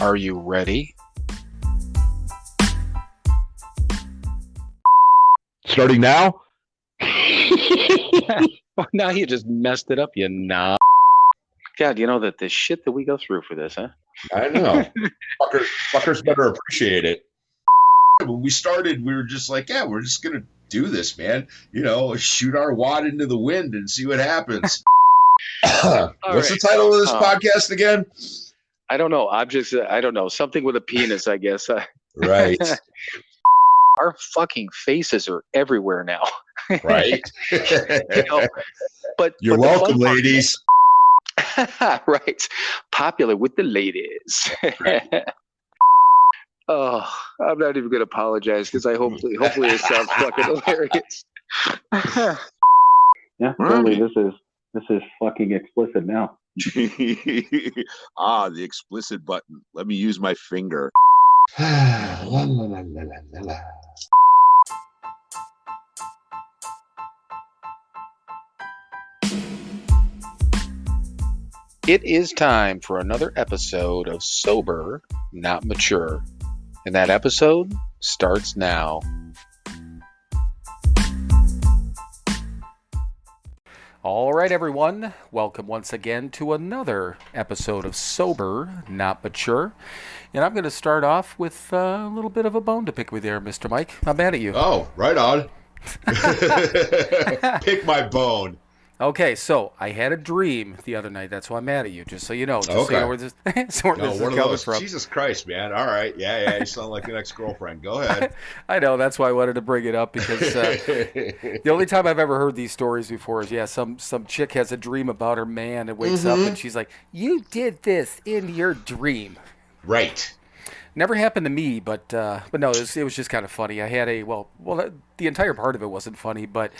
Are you ready? Starting now? Well, now you just messed it up, you knob. God, you know that the shit that we go through for this, huh? I know. Fuckers better appreciate it. When we started, we were just like, yeah, we're just going to do this, man. You know, shoot our wad into the wind and see what happens. What's the title of this podcast again? I don't know. I don't know. Something with a penis, I guess. Right. Our fucking faces are everywhere now. Right. You know, but You're welcome, ladies. Right. Popular with the ladies. Right. Oh, I'm not even going to apologize because hopefully it sounds fucking hilarious. Yeah, totally. This is fucking explicit now. The explicit button. Let me use my finger. La, la, la, la, la, la. It is time for another episode of Sober, Not Mature. And that episode starts now. All right, everyone. Welcome once again to another episode of Sober, Not Mature. And I'm going to start off with a little bit of a bone to pick with you, Mr. Mike. I'm mad at you. Oh, right on. Pick my bone. Okay, so I had a dream the other night. That's why I'm mad at you, just so you know. Just okay. So you know where this, this is coming from. Jesus Christ, man. All right. Yeah. You sound like an ex-girlfriend. Go ahead. I know. That's why I wanted to bring it up, because the only time I've ever heard these stories before is, some chick has a dream about her man and wakes up and she's like, you did this in your dream. Right. Never happened to me, but no, it was just kind of funny. I had the entire part of it wasn't funny, but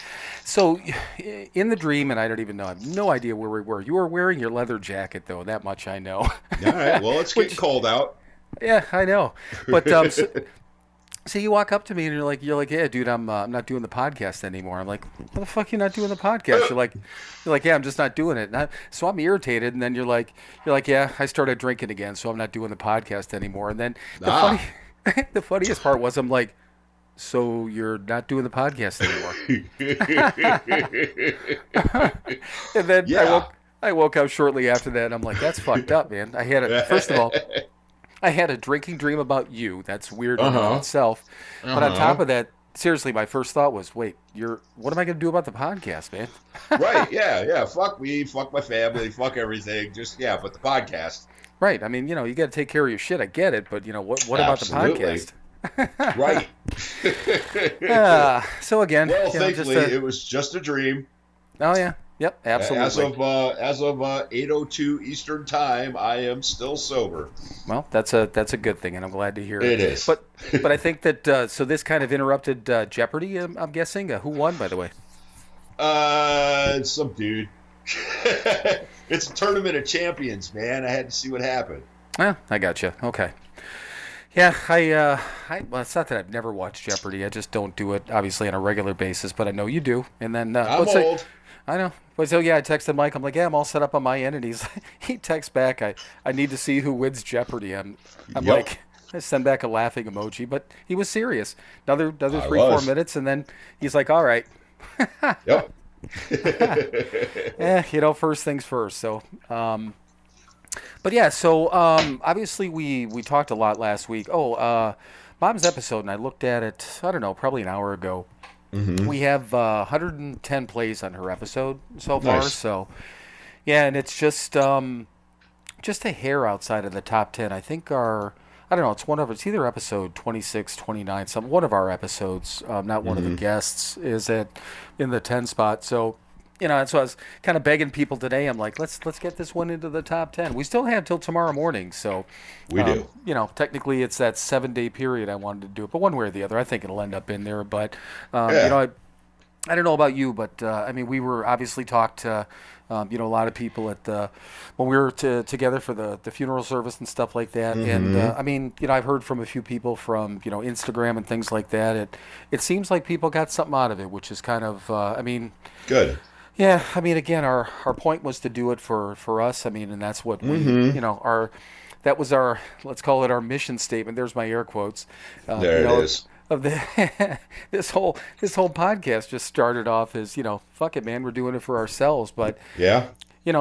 so in the dream, and I don't even know, I have no idea where we were. You were wearing your leather jacket, though. That much I know. All right. Well, it's getting cold out. Yeah, I know. But so you walk up to me and you're like, yeah, dude, I'm not doing the podcast anymore. I'm like, what the fuck, you not doing the podcast? You're like, yeah, I'm just not doing it. So I'm irritated, and then you're like, yeah, I started drinking again, so I'm not doing the podcast anymore. And then the funniest part was, I'm like, so you're not doing the podcast anymore? And then I woke up shortly after that, and I'm like, that's fucked up, man. First of all, I had a drinking dream about you. That's weird in itself. But on top of that, seriously, my first thought was, wait, what am I going to do about the podcast, man? Right, yeah. Fuck me, fuck my family, fuck everything. But the podcast. Right. I mean, you got to take care of your shit. I get it. But, what about the podcast? Right. So again. Well, thankfully, it was just a dream. Oh, yeah. Yep, absolutely. As of 8:02 Eastern Time, I am still sober. Well, that's a good thing, and I'm glad to hear it. It is. But I think that so this kind of interrupted Jeopardy. I'm guessing. Who won, by the way? Some dude. It's a tournament of champions, man. I had to see what happened. I gotcha. Okay. Yeah, well, it's not that I've never watched Jeopardy. I just don't do it, obviously, on a regular basis. But I know you do. And then I'm old. I know. But so yeah, I texted Mike. I'm like, yeah, I'm all set up on my end, and he texts back, I need to see who wins Jeopardy. I'm like, I send back a laughing emoji, but he was serious. Another 3-4 minutes, and then he's like, all right. Yep. Yeah, first things first. So, but yeah, so obviously we talked a lot last week. Mom's episode, and I looked at it, I don't know, probably an hour ago. Mm-hmm. We have 110 plays on her episode so far. Nice. So, yeah, and it's just a hair outside of the top 10. I think it's either episode 26, 29, one of our episodes, not one of the guests, is in the 10 spot. So, and so I was kind of begging people today. I'm like, let's get this one into the top 10. We still have till tomorrow morning, so we do. Technically it's that 7-day period I wanted to do it, but one way or the other, I think it'll end up in there. But I don't know about you, but we were obviously talked to a lot of people when we were together for the funeral service and stuff like that. And I've heard from a few people from Instagram and things like that. It seems like people got something out of it, which is kind of good. Yeah, again, our point was to do it for us. And that's what we, that was our, let's call it our mission statement. There's my air quotes. There You know, it is. of the this whole podcast just started off as, fuck it, man, we're doing it for ourselves. But Yeah.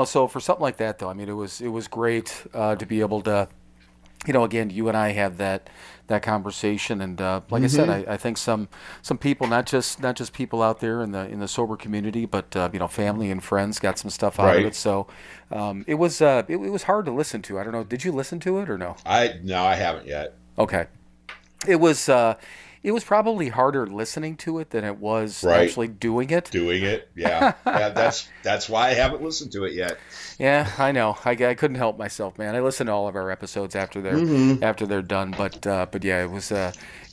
so for something like that, though, I mean, it was great to be able to, again, you and I have that conversation, and like I said, I think some people, not just people out there in the sober community, but family and friends got some stuff out of Right. it. So it was hard to listen to. I don't know. Did you listen to it or no? No, I haven't yet. Okay. It was probably harder listening to it than it was Right. actually doing it. Doing it. Yeah. Yeah. That's why I haven't listened to it yet. Yeah, I know. I couldn't help myself, man. I listen to all of our episodes after they're done, but yeah, it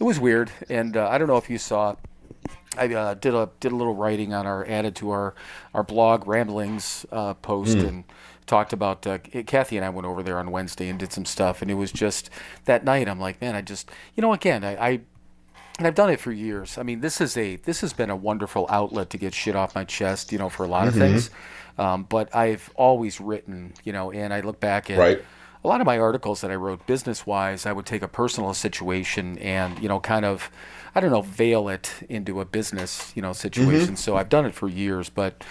was weird, and I don't know if you saw. I did a little writing on added to our blog ramblings post and talked about Kathy and I went over there on Wednesday and did some stuff, and it was just that night. I'm like, man, I just again and I've done it for years. I mean, this has been a wonderful outlet to get shit off my chest, for a lot of things. But I've always written, and I look back at Right. a lot of my articles that I wrote business wise. I would take a personal situation and kind of, I don't know, veil it into a business situation. So I've done it for years. But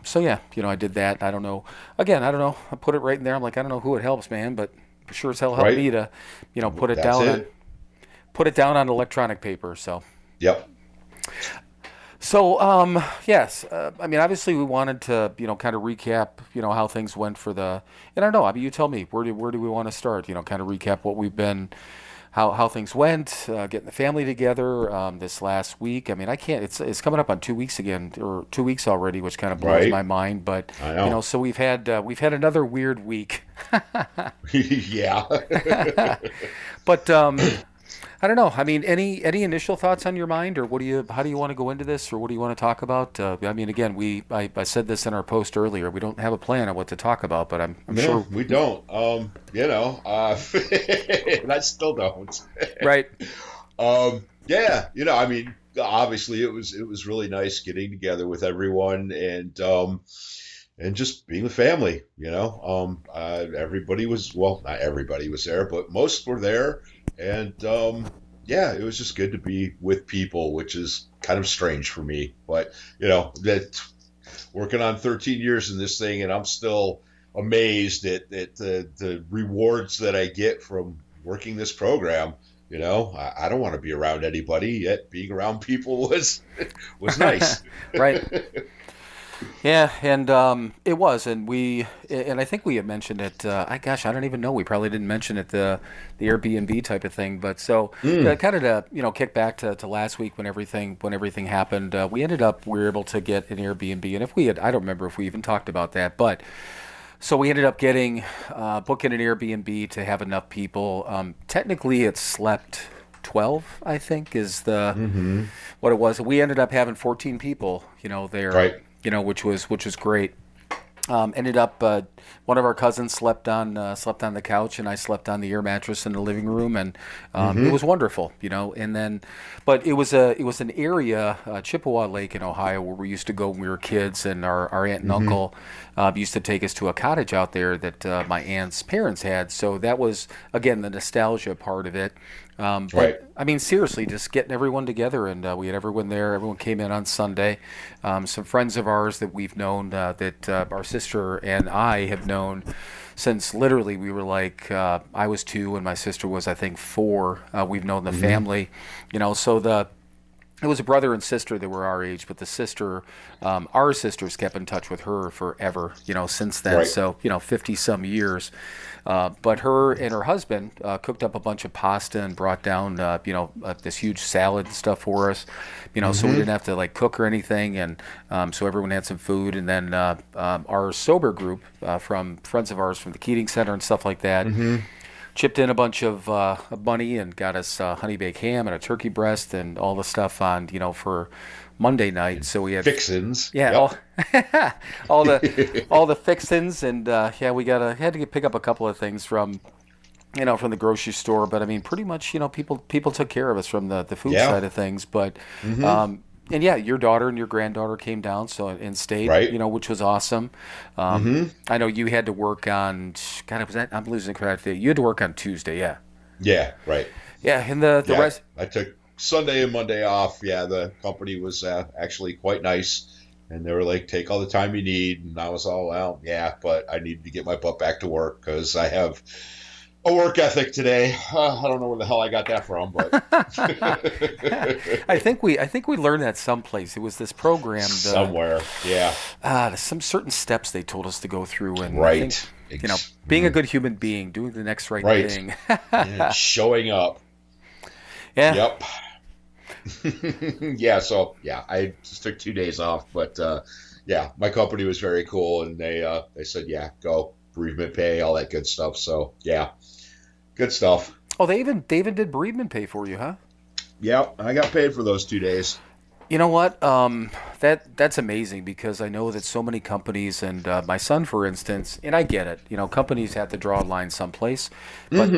so yeah, I did that. I don't know. Again, I don't know. I put it right in there. I'm like, I don't know who it helps, man, but sure as hell helped Right. me to put it That's down it. put it down on electronic paper. So. Yep. So, yes, I mean, obviously we wanted to, kind of recap, how things went for and I don't know, I mean, you tell me, where do we want to start, kind of recap what we've been, how things went, getting the family together, this last week. I mean, I can't, it's coming up on 2 weeks again, or 2 weeks already, which kind of blows Right. my mind, but, I know. so we've had another weird week, Yeah. but, I don't know. I mean, any initial thoughts on your mind, or how do you want to go into this, or what do you want to talk about? I mean, again, I said this in our post earlier. We don't have a plan on what to talk about, but I'm No, sure. we don't. And I still don't. Right. Yeah, I mean, obviously it was really nice getting together with everyone and just being with family, everybody was, well, not everybody was there, but most were there. And yeah, it was just good to be with people, which is kind of strange for me. But, that working on 13 years in this thing, and I'm still amazed at the rewards that I get from working this program. I don't want to be around anybody, yet being around people was nice. Right. Yeah, and it was, and I think we had mentioned it. I don't even know. We probably didn't mention it, the Airbnb type of thing. But so kind of to kick back to last week when everything happened, we were able to get an Airbnb, and I don't remember if we even talked about that, but so we ended up booking an Airbnb to have enough people. Technically, it slept 12, I think, is what it was. We ended up having 14 people, there. Right. Which was great. Ended up one of our cousins slept on the couch, and I slept on the air mattress in the living room, and it was wonderful, And then, but it was an area, Chippewa Lake in Ohio, where we used to go when we were kids, and our aunt and uncle used to take us to a cottage out there that my aunt's parents had. So that was, again, the nostalgia part of it. But Right. I mean, seriously, just getting everyone together, and we had everyone there. Everyone came in on Sunday. Some friends of ours that we've known, that our sister and I have known since literally we were like, I was 2 and my sister was, I think, 4. We've known the family, so it was a brother and sister that were our age, but the sister, our sisters kept in touch with her forever, since then. Right. So, 50 some years. But her and her husband cooked up a bunch of pasta and brought down, this huge salad and stuff for us, so we didn't have to cook or anything. And so everyone had some food. And then our sober group from friends of ours from the Keating Center and stuff like that chipped in a bunch of money and got us honey baked ham and a turkey breast and all the stuff on, for Monday night. So we had Fixins. yeah, Yep. all the fixins, and we had to pick up a couple of things from the grocery store. But I mean, pretty much, people took care of us from the food Yeah. side of things. But and yeah, your daughter and your granddaughter came down and stayed, Right. which was awesome. Mm-hmm. I know you had to work on. God, was that? I'm losing track. You had to work on Tuesday. Yeah. Yeah. Right. Yeah, and the Yeah. rest. I took Sunday and Monday off. Yeah. The company was actually quite nice. And they were like, take all the time you need. And I was all, well, yeah, but I need to get my butt back to work because I have a work ethic today. I don't know where the hell I got that from, but I think we learned that someplace. It was this program. somewhere. Yeah. Some certain steps they told us to go through, and I think Right. being a good human being, doing the next right Right. thing. Yeah, showing up. Yeah. Yep. Yeah, so yeah, I just took 2 days off, but yeah, my company was very cool, and they said, yeah, go bereavement pay, all that good stuff. So yeah, good stuff. Oh, they even did bereavement pay for you, huh? Yeah, I got paid for those 2 days. You know what? That's amazing because I know that so many companies and my son, for instance, and I get it. Companies have to draw a line someplace, but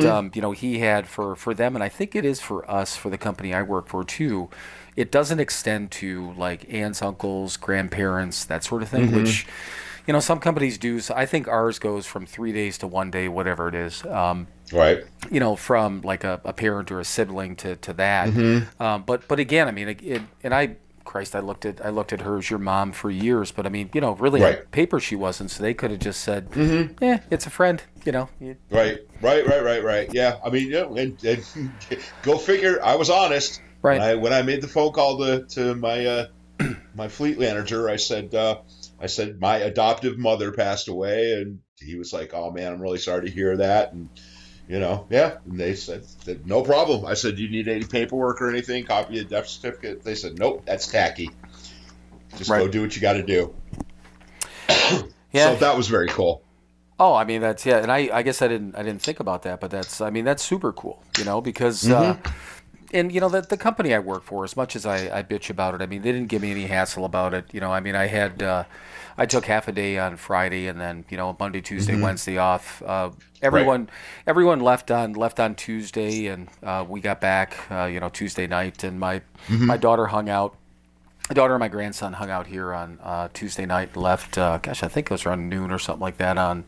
he had for them, and I think it is for us for the company I work for too. It doesn't extend to like aunts, uncles, grandparents, that sort of thing, which some companies do. So I think ours goes from 3 days to 1 day, whatever it is. Right. From like a parent or a sibling to that. But again, I mean, Christ, I looked at her as your mom for years, but I mean, really on Right. paper she wasn't, so they could have just said, it's a friend, Right. Yeah, I mean, and go figure. I was honest. Right. When I made the phone call to my my fleet manager, I said my adoptive mother passed away, and he was like, "Oh man, I'm really sorry to hear that." And yeah, and they said no problem. I said, "Do you need any paperwork or anything? Copy of the death certificate?" They said, "Nope, that's tacky. Just go Right. do what you got to do." Yeah. So that was very cool. Oh, I mean and I guess I didn't think about that, but that's super cool, because and the company I work for, as much as I bitch about it, I mean they didn't give me any hassle about it. I mean I took half a day on Friday and then Monday, Tuesday, Wednesday off. Everyone left on Tuesday, and we got back Tuesday night, and my daughter hung out. My daughter and my grandson hung out here on Tuesday night and left. Gosh, I think it was around noon or something like that on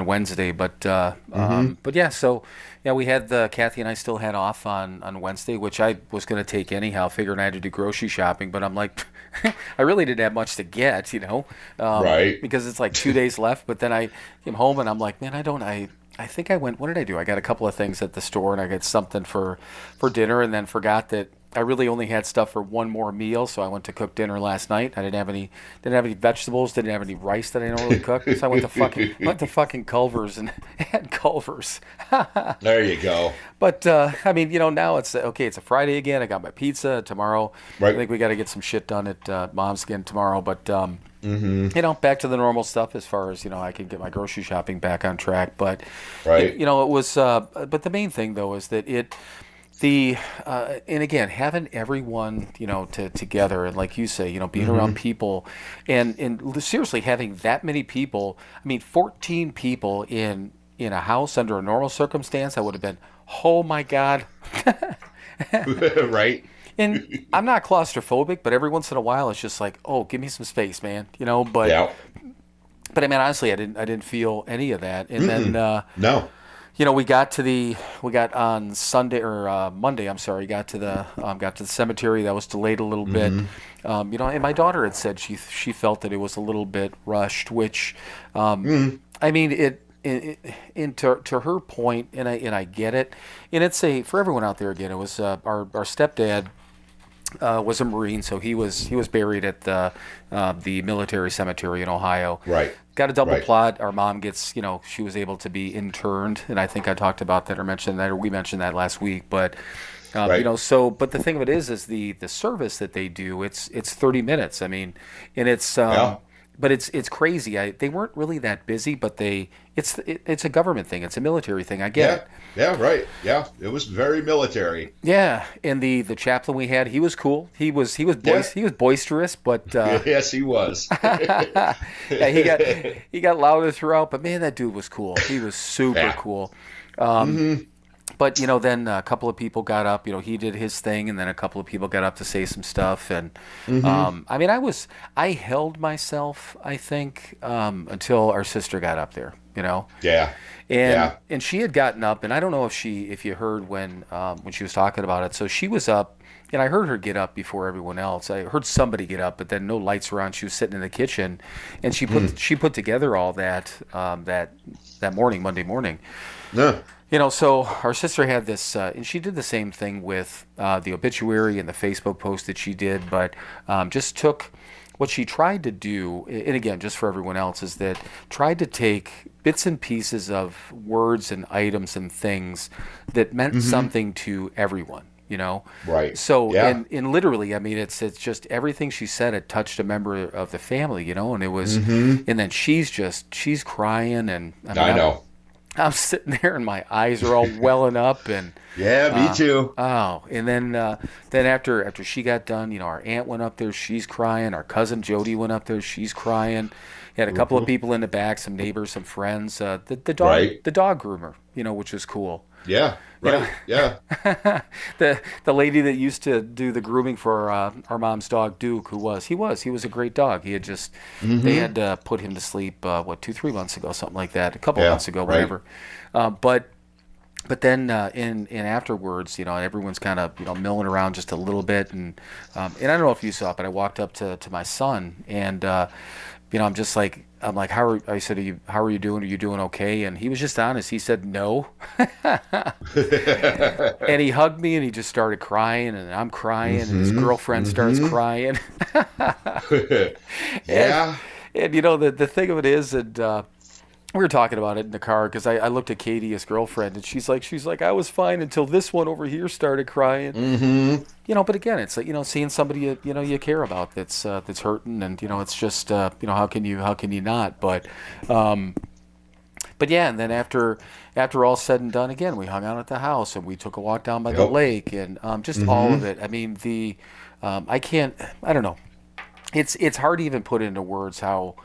Wednesday. But yeah, so yeah, we had Kathy and I still had off on Wednesday, which I was going to take anyhow, figuring I had to do grocery shopping. But I'm like, I really didn't have much to get, Right. because it's like 2 days left. But then I came home and I'm like, man, I think I went. What did I do? I got a couple of things at the store and I got something for dinner, and then forgot that I really only had stuff for one more meal, so I went to cook dinner last night. I didn't have any vegetables, didn't have any rice that I normally cook, so I went to fucking Culver's and had Culver's. There you go. But I mean, now it's okay. It's a Friday again. I got my pizza tomorrow. Right. I think we got to get some shit done at Mom's again tomorrow. But back to the normal stuff as far as I can get my grocery shopping back on track. But Right. it was. But the main thing though is that and again, having everyone, together, and like you say, being around people, and seriously having that many people. I mean, 14 people in a house under a normal circumstance, I would have been, oh my God. Right. And I'm not claustrophobic, but every once in a while, it's just like, oh, give me some space, man. But Yeah. but I mean, honestly, I didn't feel any of that. And then No. we got on Sunday or Monday. I'm sorry. Got to the cemetery. That was delayed a little bit. And my daughter had said she felt that it was a little bit rushed, which, I mean, to her point, and I get it. And it's for everyone out there again. It was our stepdad. Was a Marine, so he was buried at the military cemetery in Ohio. Right. Got a double Right. plot. Our mom gets, she was able to be interned, and I think I talked about that or mentioned that, or we mentioned that last week. But Right. but the thing of it is the service that they do. It's 30 minutes. I mean, and it's Yeah. but it's crazy. They weren't really that busy, but it's a government thing. It's a military thing. I get Yeah. it. Yeah. Right. Yeah. It was very military. Yeah, and the chaplain we had, he was cool. He was he was boisterous, but Yes, he was. yeah, he got louder throughout. But man, that dude was cool. He was super Yeah. cool. but then a couple of people got up. He did his thing, and then a couple of people got up to say some stuff. And I mean, I held myself, I think, until our sister got up there. Yeah. And Yeah. and she had gotten up, and I don't know if you heard when she was talking about it. So she was up, and I heard her get up before everyone else. I heard somebody get up, but then no lights were on. She was sitting in the kitchen, and she put together all that that morning, Monday morning. No. So our sister had this, and she did the same thing with the obituary and the Facebook post that she did, but just took what she tried to do, and again, just for everyone else, is that tried to take bits and pieces of words and items and things that meant something to everyone. Right. So, Yeah. and literally, I mean, it's just everything she said had touched a member of the family, and it was, and then she's crying, and I mean, I know. I'm sitting there and my eyes are all welling up, and Yeah, me too. and then after she got done, our aunt went up there, she's crying. Our cousin Jody went up there, she's crying. Had a couple of people in the back, some neighbors, some friends. The dog, Right. the dog groomer, which was cool. Yeah. Right. Yeah. The lady that used to do the grooming for our mom's dog Duke, he was a great dog. He had just they had put him to sleep 2-3 months ago, something like that, a couple months ago, right. whatever. But then in afterwards, everyone's kind of milling around just a little bit, and I don't know if you saw it, but I walked up to my son, and I'm just like. I'm like, I said, how are you doing? Are you doing okay? And he was just honest. He said, no. And he hugged me, and he just started crying, and I'm crying, and his girlfriend starts crying. Yeah. And the thing of it is, and we were talking about it in the car, because I looked at Katie, his girlfriend, and she's like, I was fine until this one over here started crying. But again, it's like, seeing somebody you care about that's hurting, and it's just how can you not? But yeah, and then after all said and done, again, we hung out at the house, and we took a walk down by the lake, and just all of it. I mean, I don't know. It's hard to even put into words how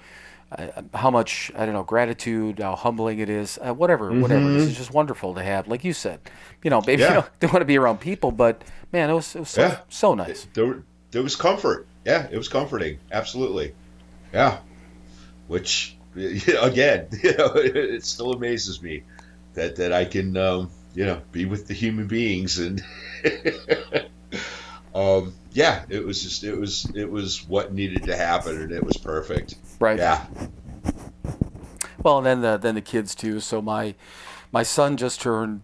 much, I don't know, gratitude, how humbling it is, whatever. This is just wonderful to have, like you said, maybe you don't want to be around people, but man, it was so nice. There was comfort. Yeah, it was comforting. Absolutely. Yeah. Which, again, it still amazes me that I can, be with the human beings, and yeah, it was what needed to happen, and it was perfect. Right. Yeah. Well, and then the kids too. So my son just turned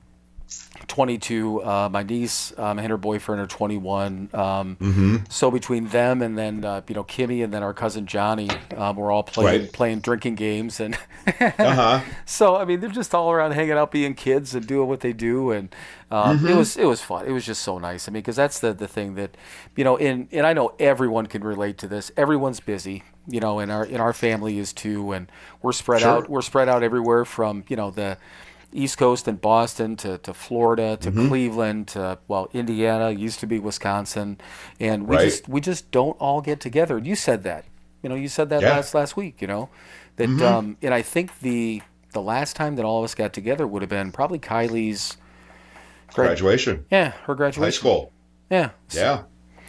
22. My niece and her boyfriend are 21. So between them and then Kimmy and then our cousin Johnny, we're all playing drinking games, and so I mean they're just all around hanging out, being kids and doing what they do, and it was fun. It was just so nice. I mean, because that's the thing that and I know everyone can relate to this. Everyone's busy. In our family is too, and we're spread out. We're spread out everywhere from the East Coast and Boston to Florida to Cleveland to Indiana, used to be Wisconsin, and we just don't all get together. You said that, last week, that and I think the last time that all of us got together would have been probably Kylie's graduation. Yeah, her graduation. High school. Yeah. Yeah.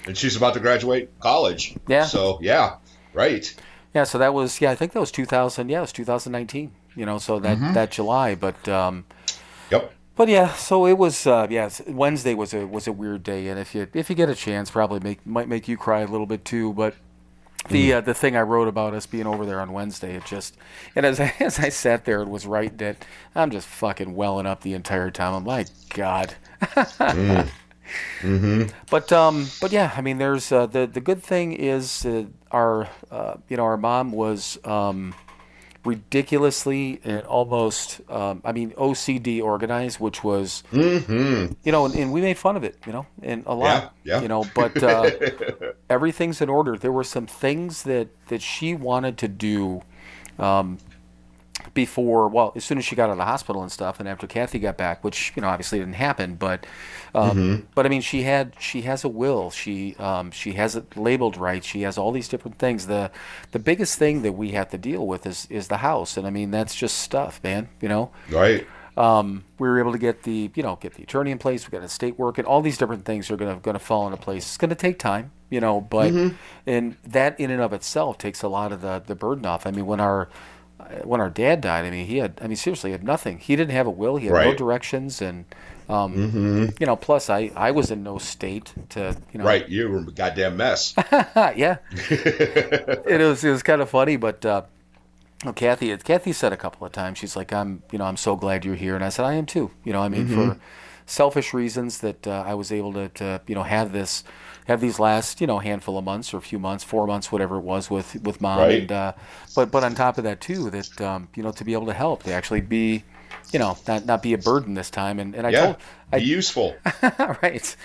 And she's about to graduate college. Yeah. So yeah, right. Yeah, so that was I think that was 2000. Yeah, it was 2019. So that July, but Yep. But yeah, so it was Wednesday was a weird day, and if you get a chance, probably might make you cry a little bit too. But the thing I wrote about us being over there on Wednesday, and as I sat there and was writing it, I'm just fucking welling up the entire time. I'm like, God. But yeah, I mean, there's the good thing is our mom was ridiculously and almost OCD organized, which was and we made fun of it, and a lot, but everything's in order. There were some things that she wanted to do before, as soon as she got out of the hospital and stuff, and after Kathy got back, which obviously didn't happen, but I mean, she has a will, she has it labeled right, she has all these different things. The biggest thing that we have to deal with is the house, and I mean that's just stuff, man, Right. we were able to get the attorney in place. We got estate work, and all these different things are gonna fall into place. It's gonna take time, but and that in and of itself takes a lot of the burden off. I mean, when our dad died, seriously, he had nothing. He didn't have a will. He had no directions, and plus I was in no state to, Right, you were a goddamn mess. Yeah. It was kind of funny, but Kathy said a couple of times, she's like, I'm so glad you're here, and I said, I am too. For selfish reasons that I was able to have these last handful of months or a few months, 4 months, whatever it was with mom, right. And but on top of that too, that to be able to help, to actually be not be a burden this time, and be useful. Right.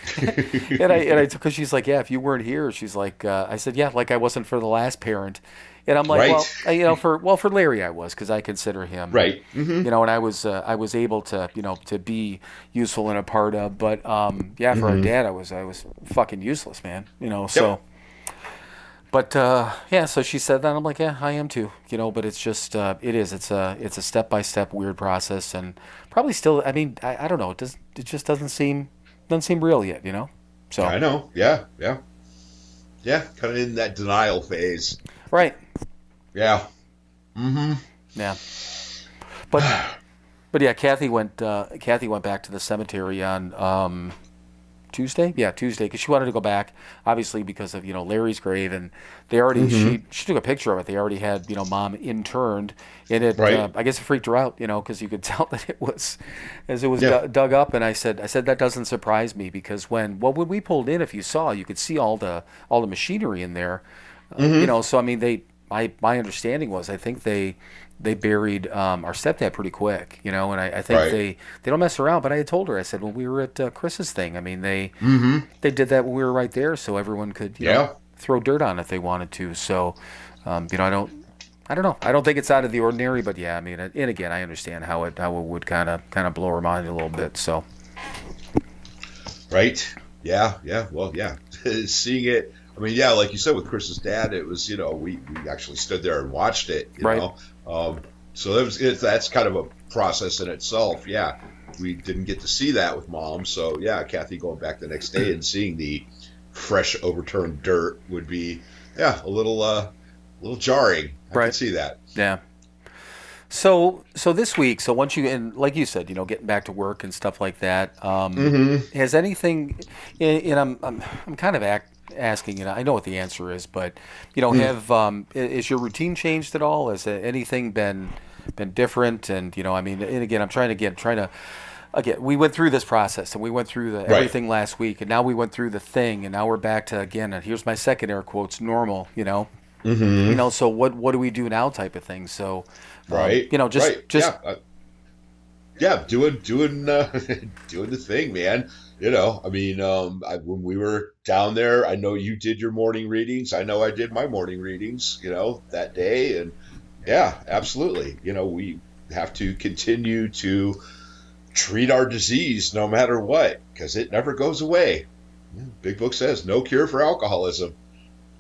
and I because she's like, yeah, if you weren't here, she's like, I said, yeah, like I wasn't for the last parent. And I'm like, right. well, for Larry, I was, because I consider him, right. And I was able to, to be useful and a part of. But for our dad, I was fucking useless, man. So. But so she said that. I'm like, yeah, I am too. But it's just it's a step by step weird process, and probably still. I mean, I don't know. It just doesn't seem real yet. So I know. Yeah. Kind of in that denial phase. Right. Yeah. Yeah. But yeah, Kathy went back to the cemetery on Tuesday, because she wanted to go back, obviously because of Larry's grave, and they already she took a picture of it. They already had mom interned, and it right. I guess it freaked her out, because you could tell that it was dug up. And I said that doesn't surprise me, because when we pulled in, if you saw, you could see all the machinery in there, So I mean, my understanding was, I think they buried our stepdad pretty quick, and I think right. they don't mess around. But I had told her, I said, when we were at Chris's thing, I mean, they did that when we were right there, so everyone could throw dirt on it if they wanted to. So, I don't know. I don't think it's out of the ordinary, but yeah, I mean, and again, I understand how it would kind of blow her mind a little bit. So, right, yeah, well, yeah, seeing it. I mean, yeah, like you said with Chris's dad, it was we actually stood there and watched it, you know. So that's kind of a process in itself. Yeah, we didn't get to see that with mom, so yeah, Kathy going back the next day and seeing the fresh overturned dirt would be a little jarring. I can see that. Yeah. So this week, once and like you said, getting back to work and stuff like that, has anything? And I'm kind of asking, I know what the answer is, but is your routine changed at all? Has anything been different? And and again, I'm trying to again, we went through this process, and we went through everything last week, and now we went through the thing, and now we're back to, again, and here's my second air quotes, normal. So what do we do now, type of thing. So just doing doing the thing, man. When we were down there, I know you did your morning readings. I know I did my morning readings, that day. And yeah, absolutely. We have to continue to treat our disease no matter what, because it never goes away. Big Book says no cure for alcoholism,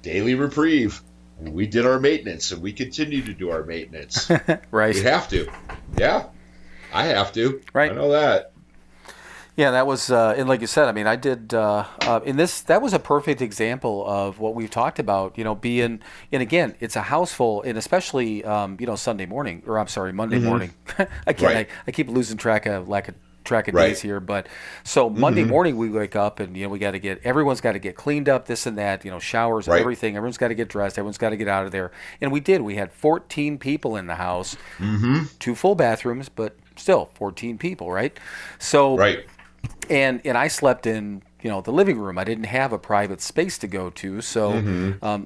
daily reprieve. We did our maintenance, and we continue to do our maintenance. Right. We have to. Yeah, I have to. Right. I know that. Yeah, that was, and like you said, I mean, I did, in this, that was a perfect example of what we've talked about, being, and again, it's a house full, and especially, Monday morning. Again, I keep losing track of days here, but so Monday morning we wake up, and everyone's got to get cleaned up, this and that, showers, everything. Everyone's got to get dressed. Everyone's got to get out of there, and we did. We had 14 people in the house, 2 full bathrooms, but still 14 people, right? So And I slept in, the living room. I didn't have a private space to go to. So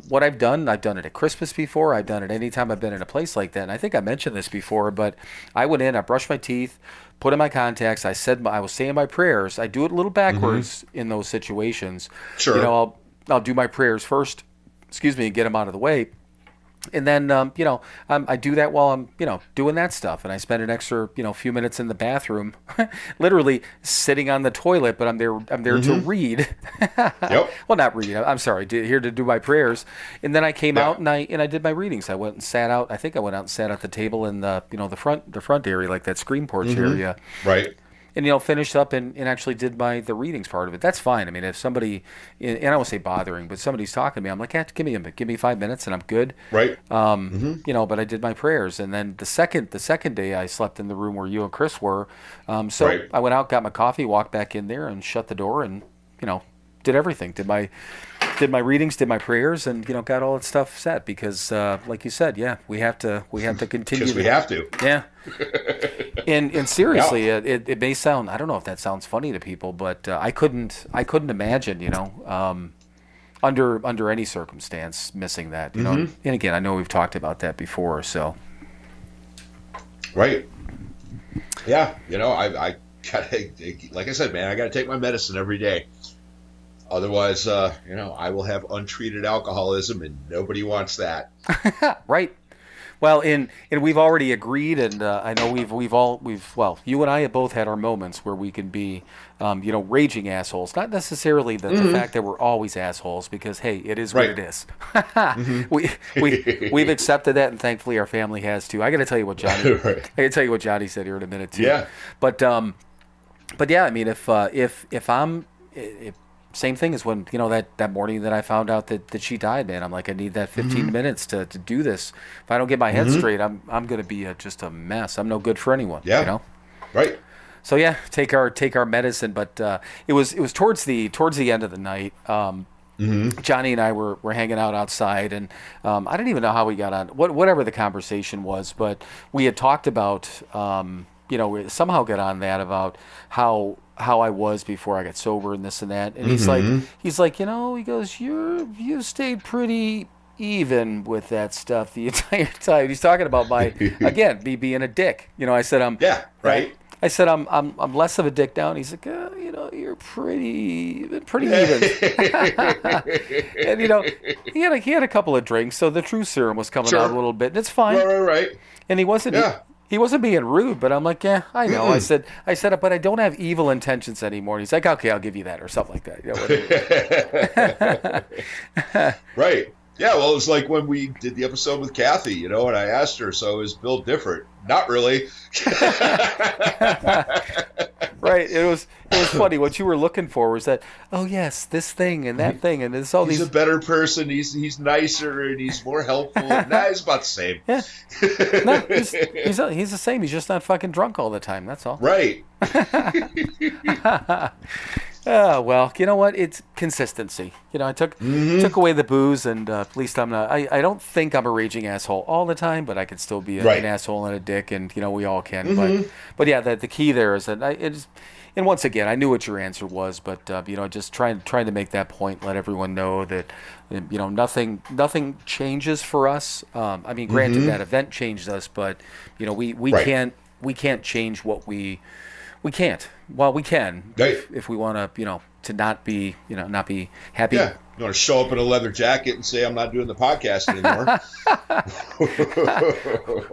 what I've done it at Christmas before. I've done it anytime I've been in a place like that. And I think I mentioned this before, but I went in, I brushed my teeth, put in my contacts. I was saying my prayers. I do it a little backwards in those situations. Sure. I'll do my prayers first, and get them out of the way. And then, I do that while I'm, doing that stuff. And I spend an extra, few minutes in the bathroom, literally sitting on the toilet, but I'm there to read. Yep. Well, not read. I'm sorry, here to do my prayers. And then I came out and I did my readings. I went and sat out. I think I went out and sat at the table in the front area, like that screen porch area. Right. And finished up and actually did the readings part of it. That's fine. I mean, if somebody, and I won't say bothering, but somebody's talking to me, I'm like, give me 5 minutes and I'm good. Right. But I did my prayers, and then the second day I slept in the room where you and Chris were. So I went out, got my coffee, walked back in there, and shut the door, and did everything. Did my readings, did my prayers, and got all that stuff set because, like you said, we have to continue. Because we have to. Yeah. And seriously, it may sound, I don't know if that sounds funny to people, but I couldn't imagine, under any circumstance missing that, And again, I know we've talked about that before, so. Right. Yeah. I gotta, like I said, man, I gotta take my medicine every day. Otherwise, I will have untreated alcoholism, and nobody wants that. Right. Well, and we've already agreed, and I know well, you and I have both had our moments where we can be, raging assholes. Not necessarily the fact that we're always assholes, because hey, it is what it is. We've accepted that, and thankfully our family has too. I got to tell you what Johnny. I got to tell you what Johnny said here in a minute too. Yeah. But yeah, I mean, if I'm. Same thing as when, that morning that I found out that she died, man. I'm like, I need that 15 minutes to do this. If I don't get my head straight, I'm going to be just a mess. I'm no good for anyone, Right. So yeah, take our medicine, but it was towards the end of the night. Johnny and I were hanging out outside, and I didn't even know how we got on whatever the conversation was, but we had talked about we somehow got on that about how I was before I got sober and this and that. And he's like, he goes, you stayed pretty even with that stuff the entire time. He's talking about me being a dick. I said, right. I said, I'm less of a dick now. And he's like, you're pretty even. And he had a couple of drinks, so the true serum was coming out a little bit, and it's fine. Right. And he wasn't. Yeah. He wasn't being rude, but I'm like, yeah, I know. I said, but I don't have evil intentions anymore. And he's like, okay, I'll give you that, or something like that. Right. Yeah, well, it was like when we did the episode with Kathy, and I asked her, so is Bill different? Not really. Right. It was funny. What you were looking for was that, oh yes, this thing and that thing, and it's all he's a better person. He's nicer and he's more helpful. Nah, he's about the same. Yeah. No, he's the same. He's just not fucking drunk all the time. That's all. Right. Well, you know what? It's consistency. I took away the booze, and at least I'm not. I don't think I'm a raging asshole all the time, but I can still be an asshole and a dick, and we all can. But yeah, the key there is that and once again, I knew what your answer was, but just trying to make that point, let everyone know that nothing changes for us. I mean, granted, that event changed us, but we can't change what we can't. Well, we can if we want to not be happy. Yeah, you want to show up in a leather jacket and say I'm not doing the podcast anymore.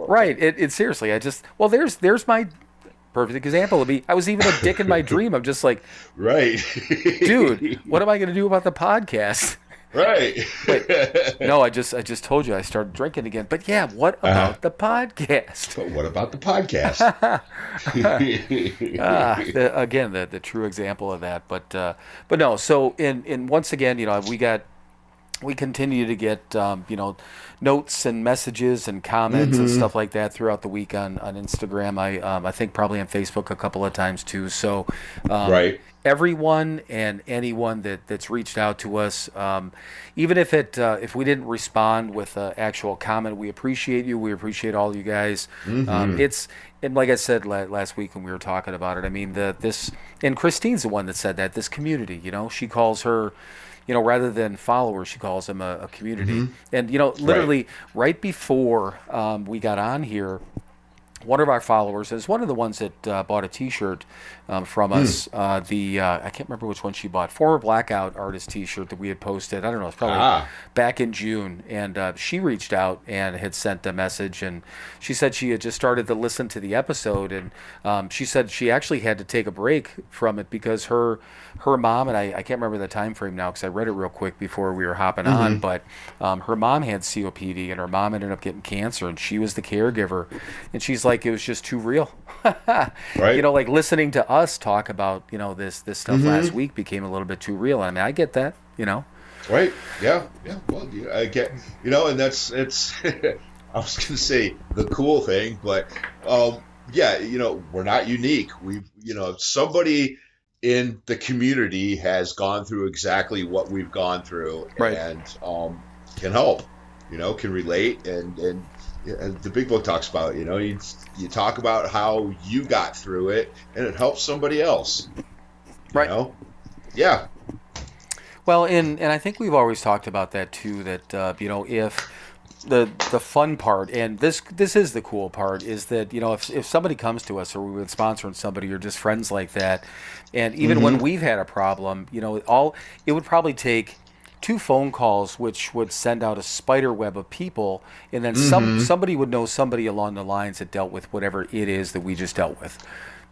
Right. It seriously. There's my perfect example of me. I was even a dick in my dream. I'm just like, right, dude. What am I going to do about the podcast? Right. Wait, no, I just told you I started drinking again. But yeah, what about the podcast? But what about the podcast? Again, the true example of that. But no. So in once again, we continue to get notes and messages and comments and stuff like that throughout the week on Instagram. I think probably on Facebook a couple of times too. So right. Everyone and anyone that's reached out to us, even if we didn't respond with an actual comment, we appreciate you. We appreciate all you guys. And like I said last week when we were talking about it, I mean and Christine's the one that said that this community. she calls her. Rather than followers, she calls them a community. And literally right before we got on here, one of our followers is one of the ones that bought a T-shirt from us. I can't remember which one she bought. Former Blackout artist T-shirt that we had posted. I don't know. It's probably back in June, and she reached out and had sent a message, and she said she had just started to listen to the episode, and she said she actually had to take a break from it because her mom, and I can't remember the time frame now because I read it real quick before we were hopping on, but her mom had COPD, and her mom ended up getting cancer, and she was the caregiver, and she's like, it was just too real. Right. You know, like listening to us talk about, you know, this stuff last week became a little bit too real. I mean, I get that, you know. Right. Yeah. Yeah. Well, I get, you know, and it's, I was going to say the cool thing, but, yeah, you know, we're not unique. We've, you know, somebody in the community has gone through exactly what we've gone through, right, and can help, you know, can relate, and the big book talks about, you know, you talk about how you got through it, and it helps somebody else, right? You know? Yeah. Well, and I think we've always talked about that too. That you know, if the fun part, and this is the cool part, is that, you know, if somebody comes to us, or we've been sponsoring somebody, or just friends like that, and even when we've had a problem, you know, it would probably take 2 phone calls, which would send out a spider web of people, and then somebody would know somebody along the lines that dealt with whatever it is that we just dealt with,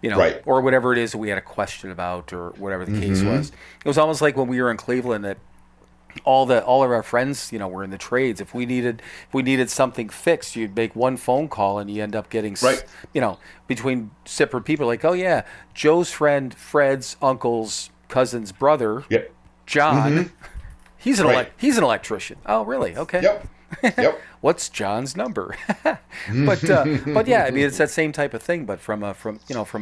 you know, right, or whatever it is that we had a question about, or whatever the case was. It was almost like when we were in Cleveland that all of our friends, you know, were in the trades. If we needed something fixed, you'd make one phone call, and you end up getting, right, you know, between separate people, like, oh yeah, Joe's friend, Fred's uncle's cousin's brother, yep, John. He's an right, he's an electrician. Oh, really? Okay. Yep. Yep. What's John's number? but yeah, I mean, it's that same type of thing, but from a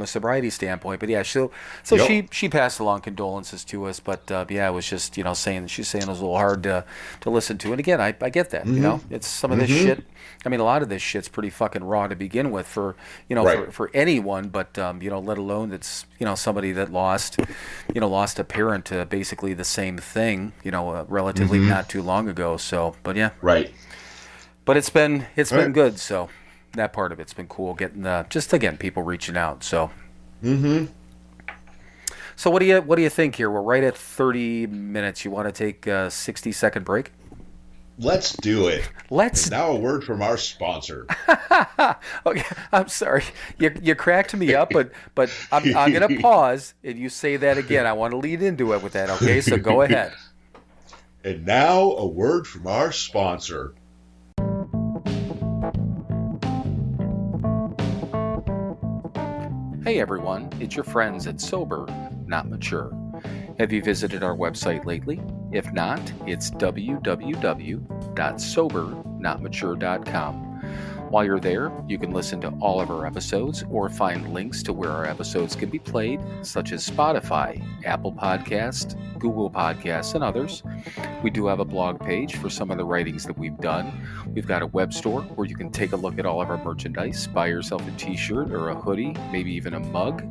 sobriety standpoint. But yeah, so Yep. she passed along condolences to us. But yeah, it was just, you know, she's saying it was a little hard to listen to. And again, I get that. You know, it's some of this shit. I mean, a lot of this shit's pretty fucking raw to begin with for, you know, right, for anyone. But you know, let alone that's, you know, somebody that lost a parent to basically the same thing, you know, relatively not too long ago. So, but yeah. right. But it's been Right. good. So that part of it's been cool. Getting just again people reaching out. So. So what do you think here? We're right at 30 minutes. You want to take a 60-second break? Let's do it. Let's. And now a word from our sponsor. Okay, I'm sorry. You cracked me up, but I'm gonna pause. If you say that again, I want to lead into it with that. Okay, so go ahead. And now a word from our sponsor. Hey everyone, it's your friends at Sober, Not Mature. Have you visited our website lately? If not, it's www.SoberNotMature.com. While you're there, you can listen to all of our episodes or find links to where our episodes can be played, such as Spotify, Apple Podcasts, Google Podcasts, and others. We do have a blog page for some of the writings that we've done. We've got a web store where you can take a look at all of our merchandise, buy yourself a t-shirt or a hoodie, maybe even a mug.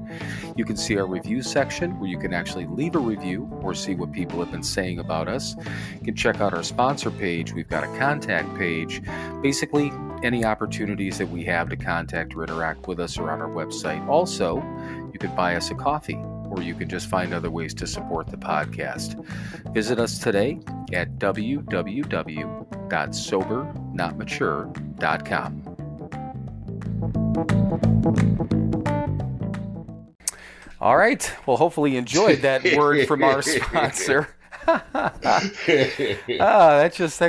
You can see our review section where you can actually leave a review or see what people have been saying about us. You can check out our sponsor page. We've got a contact page. Basically, any opportunities that we have to contact or interact with us are on our website. Also, you can buy us a coffee, or you can just find other ways to support the podcast. Visit us today at www.SoberNotMature.com. All right. Well, hopefully you enjoyed that word from our sponsor. That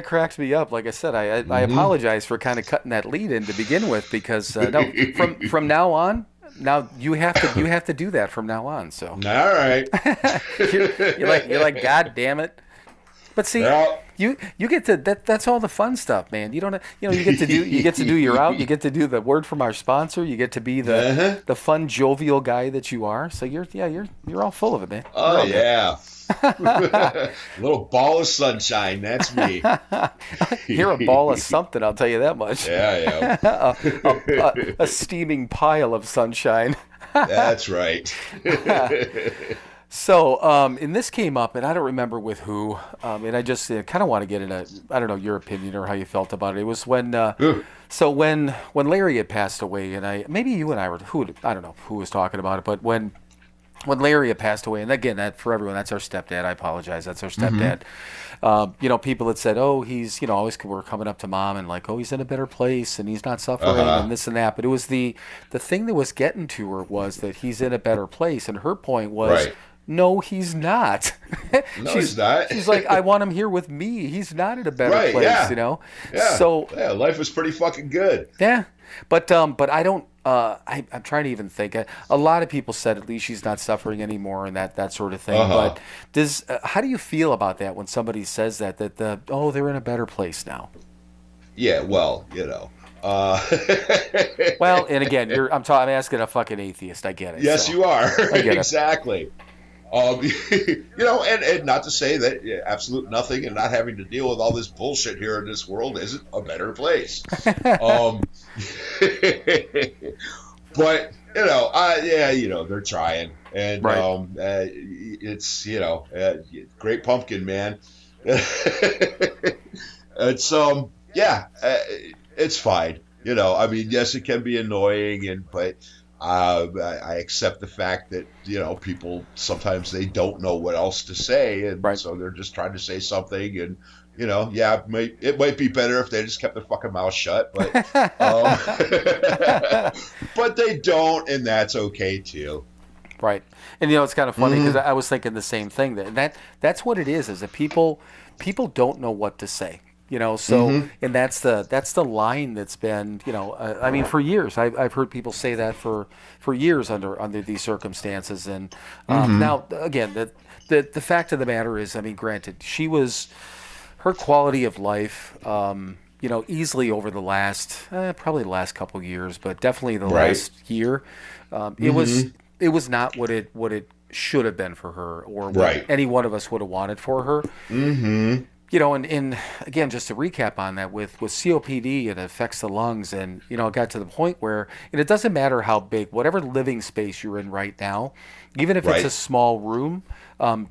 cracks me up. Like I said, I apologize for kind of cutting that lead in to begin with, because no, from now on, now you have to do that from now on. So All right. you're like, God damn it. But see, Well, you get to that's all the fun stuff, man. You don't, you get to do your out, you get to do the word from our sponsor, you get to be the fun, jovial guy that you are. So you're all full of it, man. Oh yeah. Little ball of sunshine, that's me. You're a ball of something, I'll tell you that much. Yeah. A steaming pile of sunshine. That's right. So, and this came up, and I don't remember with who, and I just kind of want to get in I don't know, your opinion or how you felt about it. It was when, Ugh. so when Larry had passed away, and maybe you and I were, I don't know who was talking about it, but when Larry had passed away, and again, that for everyone, that's our stepdad. I apologize, that's our stepdad. People had said, "Oh, he's, always we're coming up to mom and like, oh, he's in a better place and he's not suffering and this and that." But it was the thing that was getting to her was that he's in a better place, and her point was, Right. no, he's not. No, he's not. She's like, I want him here with me. He's not in a better Right, place, yeah. Yeah. So Yeah, life was pretty fucking good. yeah, but I don't. I'm trying to even think. A lot of people said at least she's not suffering anymore and that sort of thing. Uh-huh. But how do you feel about that when somebody says that they're in a better place now? Yeah, well, Uh, Well, and again, I'm asking a fucking atheist. I get it. yes, so. you are. I get it. Exactly. And not to say that absolute nothing and not having to deal with all this bullshit here in this world isn't a better place. um, but they're trying, and Right. it's Great Pumpkin, man. It's it's fine. I mean, yes, it can be annoying, but I accept the fact that people sometimes they don't know what else to say, and Right. so they're just trying to say something, and it might be better if they just kept their fucking mouth shut, but but they don't, and that's okay too. Right. And it's kind of funny because I was thinking the same thing. That's what it is that people don't know what to say. And that's the line that's been, I mean, for years. I've heard people say that for years under these circumstances. And now, again, the fact of the matter is, I mean, granted, her quality of life, easily over the last, probably the last couple years, but definitely the Right. last year, it was not what it should have been for her, or what Right. any one of us would have wanted for her. Mm-hmm. And again, just to recap on that, with COPD, it affects the lungs, and it got to the point where, and it doesn't matter how big, whatever living space you're in right now, even if it's Right. a small room,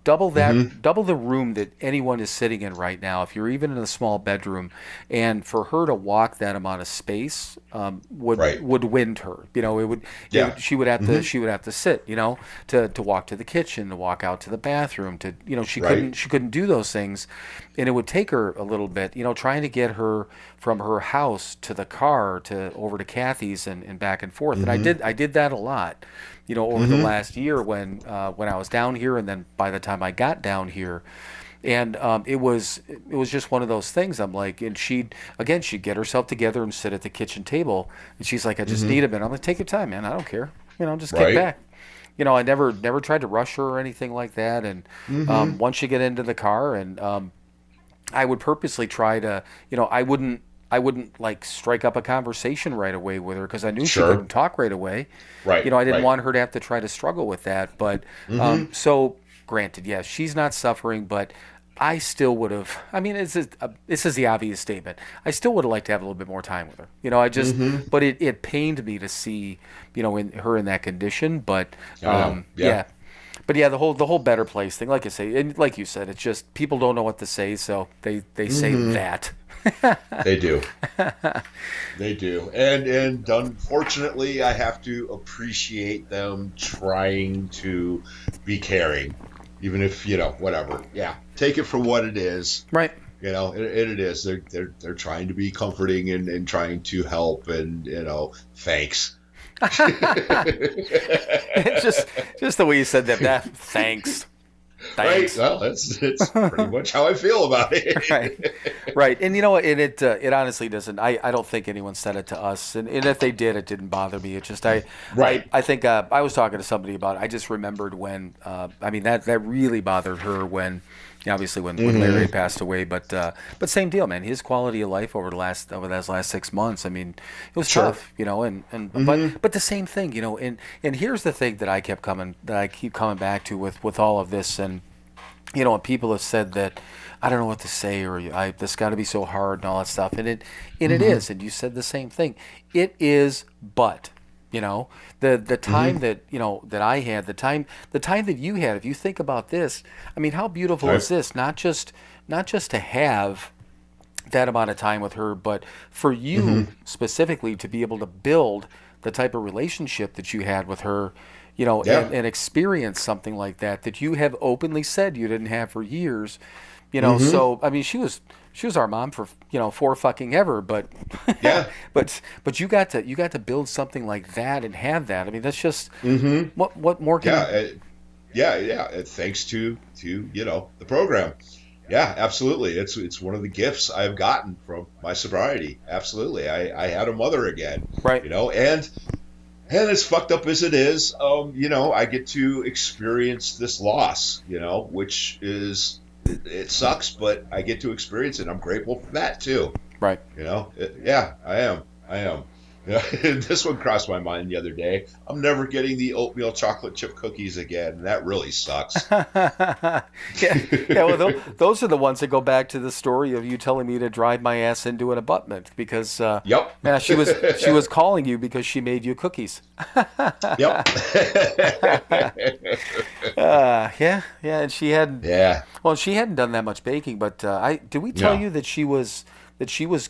double the room that anyone is sitting in right now. If you're even in a small bedroom, and for her to walk that amount of space Right. would wind her. Yeah. She would have to sit, to walk to the kitchen, to walk out to the bathroom, to she Right. couldn't do those things, and it would take her a little bit, trying to get her from her house to the car to over to Kathy's and back and forth. And I did that a lot, over the last year when I was down here, and then by the time I got down here. And it was just one of those things. I'm like, and she'd get herself together and sit at the kitchen table, and she's like, I just need a minute. I'm like, take your time, man. I don't care. Just kick Right. back. I never tried to rush her or anything like that. And once you get into the car, and I would purposely try to, I wouldn't like strike up a conversation right away with her because I knew she Sure. couldn't talk right away. Right. I didn't Right. want her to have to try to struggle with that. But so granted, yes, she's not suffering, but I still would have. I mean, this is the obvious statement. I still would have liked to have a little bit more time with her. I just, but it pained me to see, in her in that condition. But Yeah. yeah. But yeah, the whole better place thing, like I say, and like you said, it's just people don't know what to say, so they say that. They do. They do. And unfortunately, I have to appreciate them trying to be caring, even if, whatever. Yeah. Take it for what it is. Right. It is. They're trying to be comforting and trying to help, and, thanks. just the way you said that. Thanks. Right. Well, it's pretty much how I feel about it. Right. And it honestly doesn't. I don't think anyone said it to us, and if they did, it didn't bother me. It just I think I was talking to somebody about it. I just remembered when that really bothered her when. Obviously, when Larry passed away, but same deal, man. His quality of life over those last 6 months, I mean, it was tough, but the same thing, and here's the thing that I keep coming back to with all of this, and and people have said that I don't know what to say, or this got to be so hard and all that stuff, and it is, and you said the same thing. It is, but You know, the time that that I had, the time that you had. If you think about this, I mean, how beautiful Right. is this? Not just to have that amount of time with her, but for you specifically to be able to build the type of relationship that you had with her, Yeah. and experience something like that you have openly said you didn't have for years. Hmm. So I mean, she was our mom for for fucking ever, but Yeah. but you got to build something like that and have that. I mean, that's just Hmm. what more can Yeah. you? Yeah. Thanks to the program. Yeah, absolutely. It's one of the gifts I've gotten from my sobriety. Absolutely. I had a mother again, Right. and as fucked up as it is, I get to experience this loss, which it sucks, but I get to experience it. I'm grateful for that too. Right. Yeah, I am. I am. This one crossed my mind the other day. I'm never getting the oatmeal chocolate chip cookies again. And that really sucks. Yeah, yeah. Well, those are the ones that go back to the story of you telling me to drive my ass into an abutment because, Yep. yeah, she was calling you because she made you cookies. Yep. Yeah, yeah, and she had, Yeah. well, she hadn't done that much baking, but did we tell No. you that she was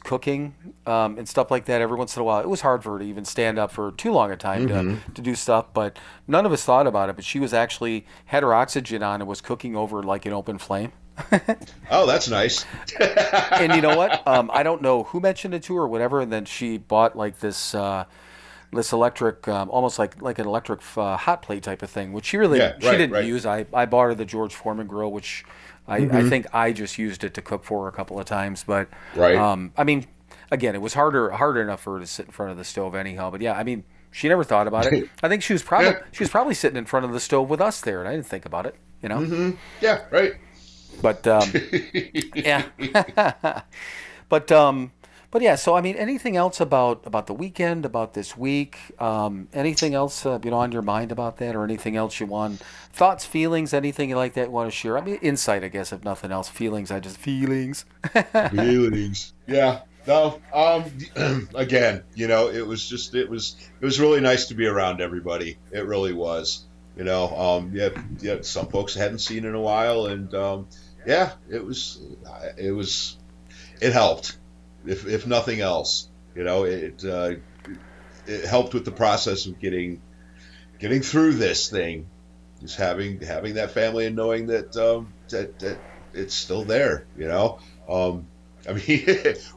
cooking and stuff like that every once in a while? It was hard for her to even stand up for too long a time Hmm. to do stuff, but none of us thought about it. But she was actually had her oxygen on and was cooking over like an open flame. Oh, that's nice. And you know what? I don't know who mentioned it to her or whatever, and then she bought like this electric, almost like an electric hot plate type of thing, which she really Yeah. she Right. didn't Right. use. I bought her the George Foreman grill, which I Hmm. think I just used it to cook for her a couple of times. But Right. I mean, again, it was harder enough for her to sit in front of the stove anyhow. But yeah, I mean, she never thought about it. I think Yeah. she was probably sitting in front of the stove with us there, and I didn't think about it. Hmm. Yeah. Right. But yeah. But yeah. So I mean, anything else about the weekend, about this week? Anything else on your mind about that, or anything else you want? Thoughts, feelings, anything like that you want to share? I mean, insight, I guess, if nothing else. Feelings, I just feelings. Feelings. Yeah. No. Again, it was really nice to be around everybody. It really was. Yeah, yeah. Some folks I hadn't seen in a while, and yeah, it was, it helped. If nothing else, it helped with the process of getting through this thing. Just having that family and knowing that it's still there. I mean,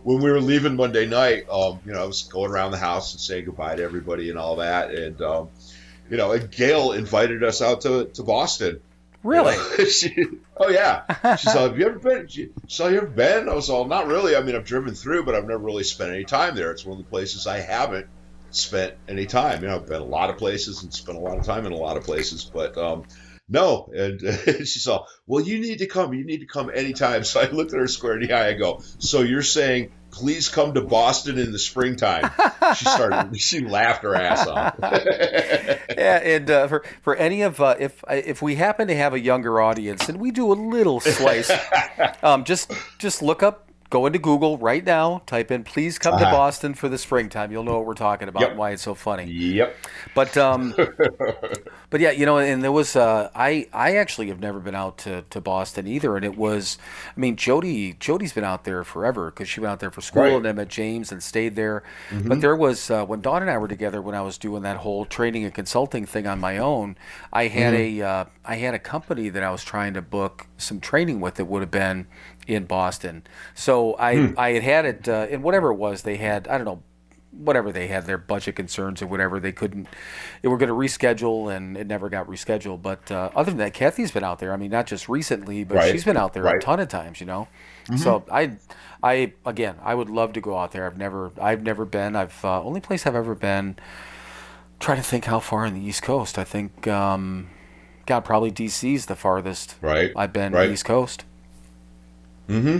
when we were leaving Monday night, I was going around the house and saying goodbye to everybody and all that, and Gail invited us out to Boston. Really? She, oh yeah. She said, "Have you ever been?" She said, "You ever been?" I was all, "Not really. I mean, I've driven through, but I've never really spent any time there. It's one of the places I haven't spent any time. I've been a lot of places and spent a lot of time in a lot of places, but no." And she saw, "Well, you need to come. You need to come anytime." So I looked at her square in the eye. I go, "So you're saying please come to Boston in the springtime?" She laughed her ass off. Yeah, and for any of if we happen to have a younger audience and we do a little slice, just look up, go into Google right now, type in "please come to Uh-huh. Boston for the springtime." You'll know what we're talking about and Yep. why it's so funny. Yep. But but yeah, and there was I actually have never been out to Boston either, and it was, I mean, Jody's been out there forever because she went out there for school Right. and then met James and stayed there. But Hmm. there was when Dawn and I were together when I was doing that whole training and consulting thing on my own, Hmm. I had a company that I was trying to book some training with that would have been in Boston. So I had it and whatever it was they had, I don't know, whatever they had, their budget concerns or whatever, they were going to reschedule and it never got rescheduled. But other than that, Kathy's been out there. I mean, not just recently, but Right. she's been out there a Right. ton of times. Hmm. So I again, I would love to go out there. I've never been. I've only place I've ever been. Trying to think how far on the East Coast. I think God, probably DC's the farthest Right. I've been Right. East Coast. Hmm.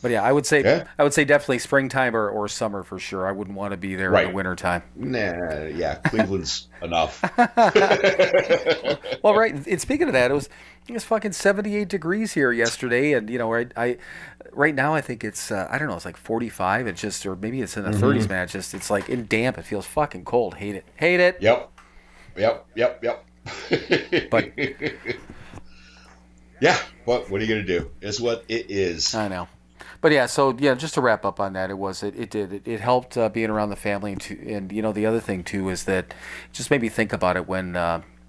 But yeah, I would say definitely springtime or summer for sure. I wouldn't want to be there in the wintertime. Nah, yeah, Cleveland's enough. Well, right. And speaking of that, it was fucking 78 degrees here yesterday, and I right now I think it's I don't know, it's like 45. It's just, or maybe it's in the 30s, man. It's like in damp. It feels fucking cold. Hate it. Hate it. Yep. But yeah, what are you gonna do? It's what it is. I know. But yeah, so yeah, just to wrap up on that, it helped being around the family, and the other thing too is that it just made me think about it when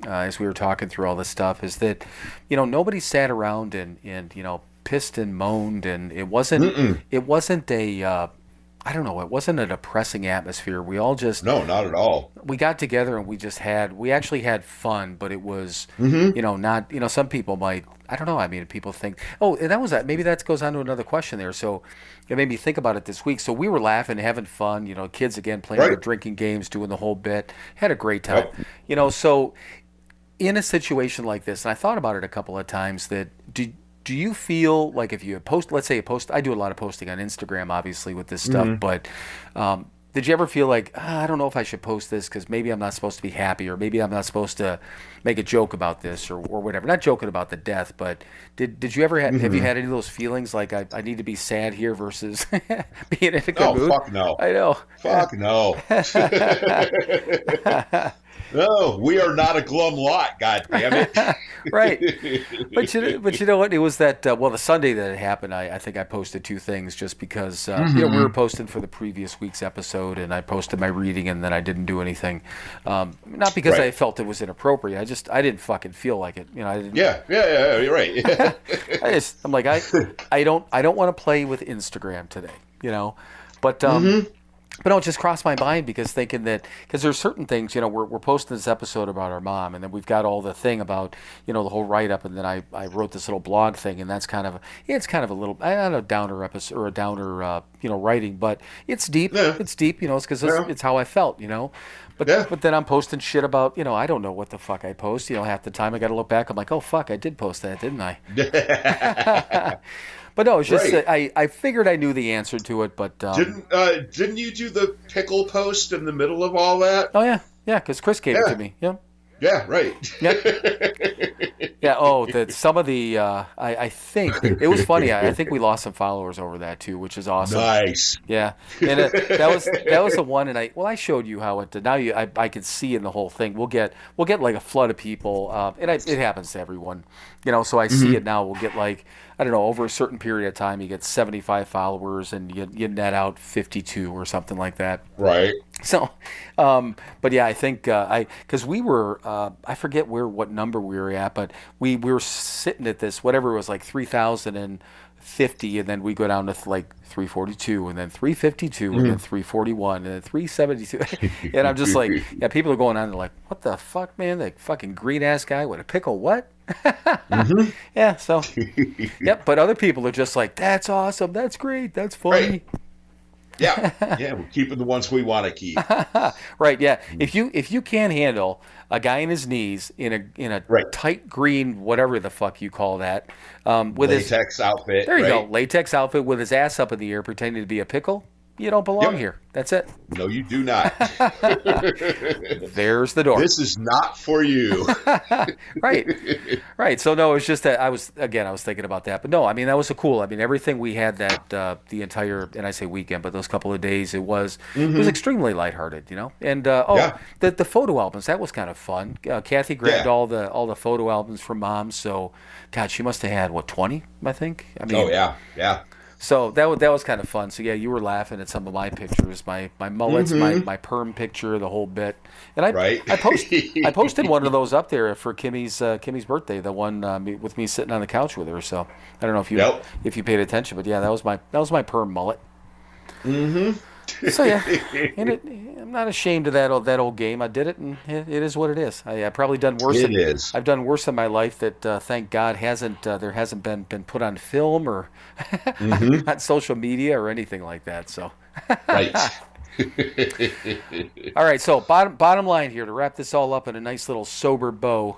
as we were talking through all this stuff, is that nobody sat around and pissed and moaned, and it wasn't a I don't know, it wasn't a depressing atmosphere. We all just No, not at all. we got together and we actually had fun, but it was not, some people might, I don't know, I mean, people think, oh, and maybe that goes on to another question there. So it made me think about it this week. So we were laughing, having fun, kids again playing their drinking games, doing the whole bit, had a great time. So in a situation like this, and I thought about it a couple of times, that do you feel like if you post, let's say you post, I do a lot of posting on Instagram, obviously, with this stuff, but did you ever feel like, I don't know if I should post this because maybe I'm not supposed to be happy, or maybe I'm not supposed to make a joke about this, or whatever? Not joking about the death, but did you ever have you had any of those feelings like I need to be sad here versus being in a good mood? Oh, fuck no. I know. Fuck no. No, we are not a glum lot, God damn it. Right. But you know what? It was that, the Sunday that it happened, I think I posted two things just because, we were posting for the previous week's episode, and I posted my reading, and then I didn't do anything. Not because I felt it was inappropriate. I didn't fucking feel like it. I didn't. Yeah, you're right. I'm like, I don't want to play with Instagram today, but, But no, it just crossed my mind because there's certain things, we're posting this episode about our mom, and then we've got all the thing about, the whole write-up, and then I wrote this little blog thing, and that's kind of a little, I don't know, downer episode, or a downer, writing, but it's deep. Yeah. It's deep, it's because it's how I felt, But then I'm posting shit about, I don't know what the fuck I post, half the time I got to look back, I'm like, oh fuck, I did post that, didn't I? But no, it's just that I figured I knew the answer to it, but didn't you do the pickle post in the middle of all that? Oh yeah, because Chris gave it to me. Yeah. Yeah, right. Yeah. Oh, some of the I think it was funny. I think we lost some followers over that too, which is awesome. Nice. Yeah, and that was the one, and I showed you how it did. Now I could see in the whole thing. We'll get like a flood of people, and it happens to everyone, So I see it now. We'll get like, I don't know, over a certain period of time, you get 75 followers, and you net out 52 or something like that. Right. So, but yeah, I think because we were, I forget what number we were at, but we were sitting at this, whatever it was, like 3,050, and then we go down to like 342, and then 352, and then 341, and then 372, and I'm just like, yeah, people are going on, they're like, what the fuck, man, that fucking green ass guy with a pickle, what? Yeah, so yep, but other people are just like, that's awesome, that's great, that's funny. Right. Yeah, we're keeping the ones we want to keep. Right, yeah. If you can't handle a guy in his knees in a tight green, whatever the fuck you call that, with latex outfit. There you go, latex outfit with his ass up in the air, pretending to be a pickle. You don't belong here. That's it. No, you do not. There's the door. This is not for you. Right. So no, it was just that I was thinking about that. But no, I mean, that was cool. I mean, everything we had that the entire, and I say weekend, but those couple of days, it was extremely lighthearted, And the photo albums, that was kind of fun. Kathy grabbed all the photo albums from Mom. So, God, she must have had 20, I think. I mean, yeah. So that was kind of fun. So yeah, you were laughing at some of my pictures, my mullets, my perm picture, the whole bit. And I posted one of those up there for Kimmy's birthday, the one with me sitting on the couch with her. So I don't know if you paid attention, but yeah, that was my perm mullet. So yeah, and I'm not ashamed of that old game. I did it, and it is what it is. I've probably done worse. It is. I've done worse in my life that thank God there hasn't been put on film or on social media or anything like that. So right. All right, so bottom line here to wrap this all up in a nice little sober bow.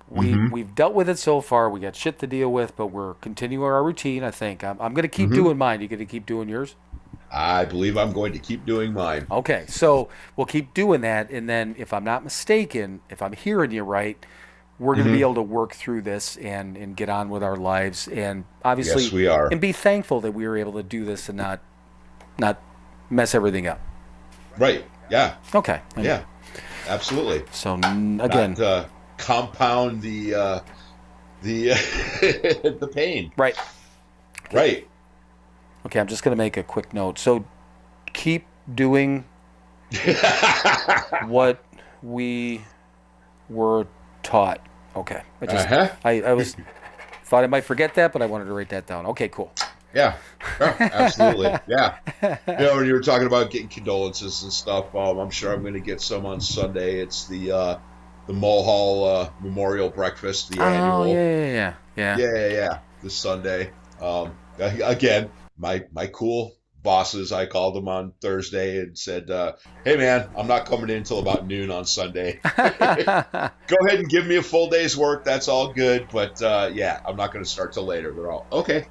We've dealt with it so far. We got shit to deal with, but we're continuing our routine. I think I'm going to keep doing mine. You going to keep doing yours? I believe I'm going to keep doing mine. Okay, so we'll keep doing that, and then if I'm not mistaken, if I'm hearing you right, we're going to be able to work through this and get on with our lives, and obviously, Yes, we are. and be thankful that we were able to do this and not mess everything up. Right. Yeah. Okay. Yeah. Absolutely. So again, Not, compound the the pain. right. Right. Okay, I'm just going to make a quick note. So keep doing what we were taught. Okay. I was thought I might forget that, but I wanted to write that down. Okay, cool. Yeah. Absolutely. Yeah. When you were talking about getting condolences and stuff, I'm sure I'm going to get some on Sunday. It's the Mulhall Memorial Breakfast, the annual. Yeah. This Sunday. Again, my cool bosses, I called them on Thursday and said, hey man, I'm not coming in until about noon on Sunday. Go ahead and give me a full day's work. That's all good. But yeah, I'm not going to start till later. They're all, okay.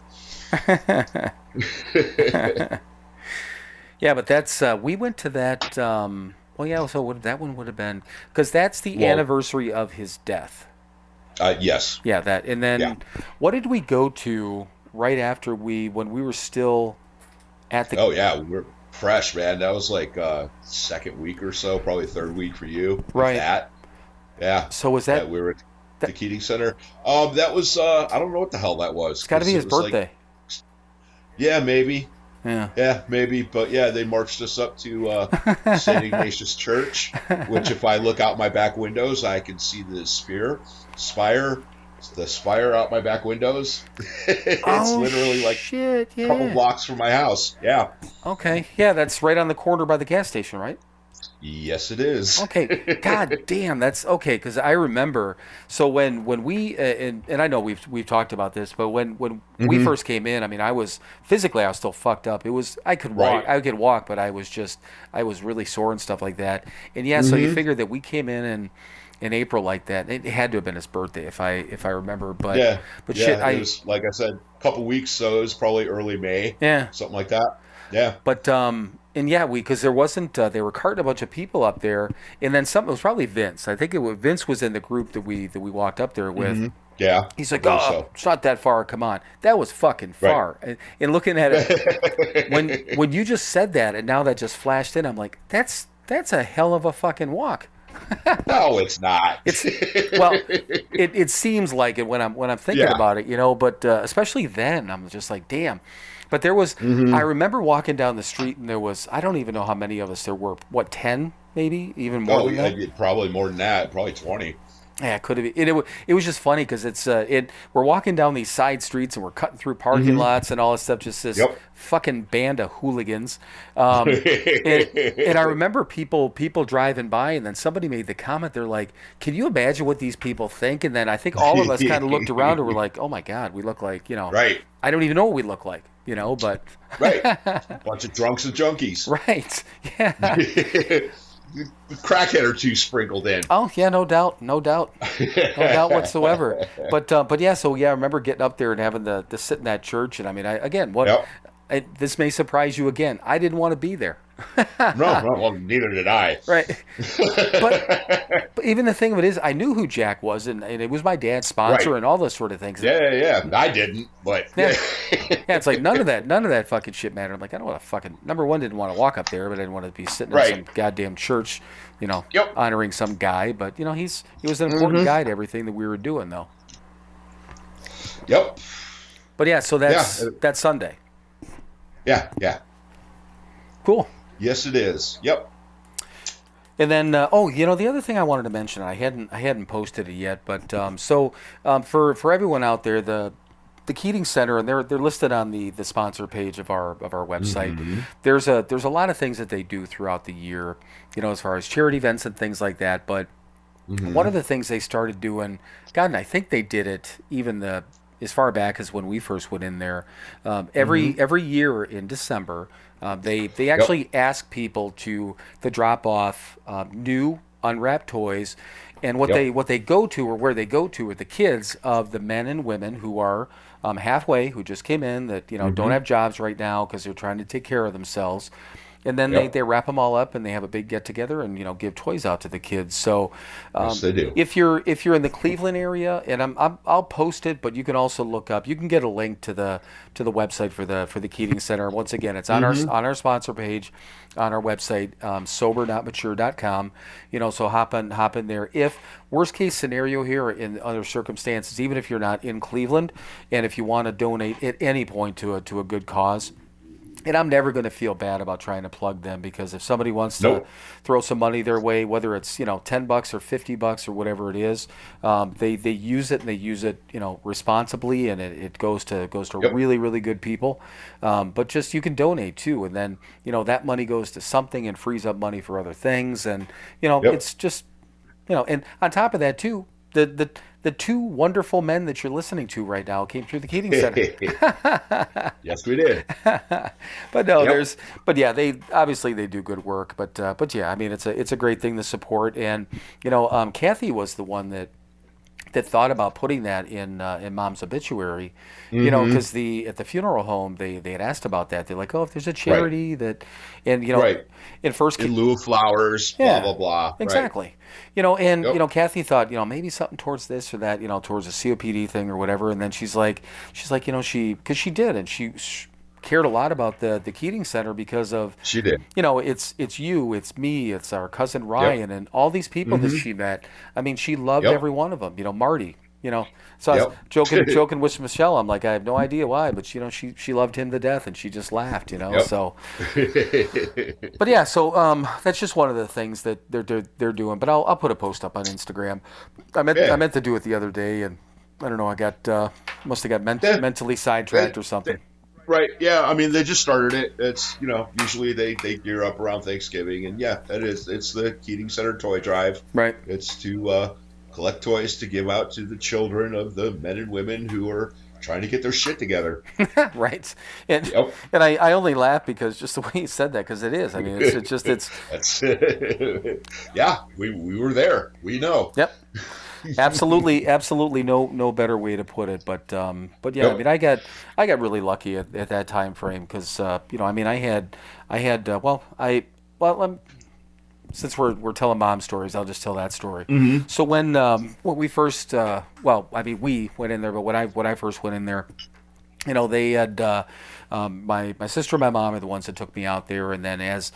Yeah, but that's we went to that so that one would have been because that's the anniversary of his death. Yes. Yeah, that. And then what did we go to right after when we were still at the... Oh, yeah, we were fresh, man. That was like second week or so, probably third week for you. Right. That. Yeah. So was that... we were at the Keating Center. That was, I don't know what the hell that was. It's got to be his birthday. Yeah, maybe. Yeah. Yeah, maybe. But yeah, they marched us up to St. Ignatius Church, which if I look out my back windows, I can see the spire out my back windows. It's literally like a couple blocks from my house. Yeah. Okay. Yeah, that's right on the corner by the gas station, right? Yes, it is. Okay. God damn, that's okay. Because I remember. So when we and I know we've talked about this, but when we first came in, I mean, I was still fucked up. It was I could walk, but I was really sore and stuff like that. And yeah, so you figured that we came in April like that. It had to have been his birthday if I remember. But yeah, shit, it was like I said, a couple weeks, so it was probably early May. Yeah, something like that. Yeah, but and yeah, because there wasn't they were carting a bunch of people up there, and then it was probably Vince. I think Vince was in the group that we walked up there with. Yeah, he's like, it's not that far. Come on, that was fucking far. Right. And looking at it, when you just said that, and now that just flashed in, I'm like, that's a hell of a fucking walk. No, it's not. It seems like it when I'm thinking about it, But especially then, I'm just like, damn. But there was, I remember walking down the street, and there was, I don't even know how many of us there were. What, 10 maybe, even more than that? Probably more than that. Probably 20. Yeah, it could have been. It was just funny because we're walking down these side streets and we're cutting through parking lots and all this stuff. Just this fucking band of hooligans. And I remember people driving by, and then somebody made the comment. They're like, "Can you imagine what these people think?" And then I think all of us kind of looked around and were like, "Oh my God, we look like Right. I don't even know what we look like, but right, a bunch of drunks and junkies. Right. Yeah. Crackhead or two sprinkled in. Oh yeah, no doubt whatsoever. But yeah, so yeah, I remember getting up there and having to sit in that church, and I mean, this may surprise you again. I didn't want to be there. No, well, neither did I. Right. But even the thing of it is, I knew who Jack was, and it was my dad's sponsor and all those sort of things. Yeah. I didn't, but yeah, it's like none of that fucking shit mattered. I'm like, I don't want to fucking number one, didn't want to walk up there, but I didn't want to be sitting in some goddamn church, honoring some guy. But he was an important guy to everything that we were doing, though. Yep. But yeah, so that's Sunday. Yeah. Cool. Yes, it is. Yep. And then, the other thing I wanted to mention, I hadn't posted it yet, but for everyone out there, the Keating Center, and they're listed on the sponsor page of our website. Mm-hmm. There's a lot of things that they do throughout the year, as far as charity events and things like that. But one of the things they started doing, God, and I think they did it as far back as when we first went in there. Every year in December, They actually ask people to drop off new unwrapped toys, and what they go to, or where they go to, are the kids of the men and women who are halfway, who just came in, that don't have jobs right now because they're trying to take care of themselves. And then they wrap them all up and they have a big get together and give toys out to the kids. So Yes, they do. if you're in the Cleveland area, and I'll post it, but you can also look up. You can get a link to the website for the Keating Center. Once again, it's on our sponsor page on our website, SoberNotMature.com. So hop in there. If worst case scenario here, in other circumstances, even if you're not in Cleveland, and if you want to donate at any point to a good cause. And I'm never going to feel bad about trying to plug them, because if somebody wants to throw some money their way, whether it's $10 or $50 or whatever it is, they use it, and they use it responsibly, and it goes to really, really good people. But just, you can donate too, and then that money goes to something and frees up money for other things, and it's just and on top of that too, the two wonderful men that you're listening to right now came through the Keating Center. Yes, we did. But no, they obviously they do good work. But yeah, I mean, it's a great thing to support. And Kathy was the one that thought about putting that in Mom's obituary, because at the funeral home they had asked about that. They're like, oh, if there's a charity that, and in first, in lieu of flowers, blah blah blah. Exactly. And Kathy thought, maybe something towards this or that, towards a COPD thing or whatever. And then she's like, because she did, and she cared a lot about the Keating Center, because of, she did. It's you, it's me, it's our cousin Ryan, and all these people that she met. I mean, she loved every one of them. Marty. So I was joking with Michelle. I'm like, I have no idea why, but she loved him to death, and she just laughed. So. But yeah, so that's just one of the things that they're doing. But I'll put a post up on Instagram. I meant to do it the other day, and I don't know. I must have got mentally sidetracked or something. Right. Yeah. I mean, they just started it. It's usually they gear up around Thanksgiving, and it's the Keating Center Toy Drive. Right. It's to collect toys to give out to the children of the men and women who are trying to get their shit together. Right. And I only laugh because just the way you said that, because it is. I mean, it's. That's yeah. We were there. We know. Yep. Absolutely no better way to put it. But yeah, I mean, I got really lucky at that time frame, because I mean, I had since we're telling mom stories, I'll just tell that story. So when we first we went in there, but when I first went in there, they had my sister and my mom are the ones that took me out there, and then as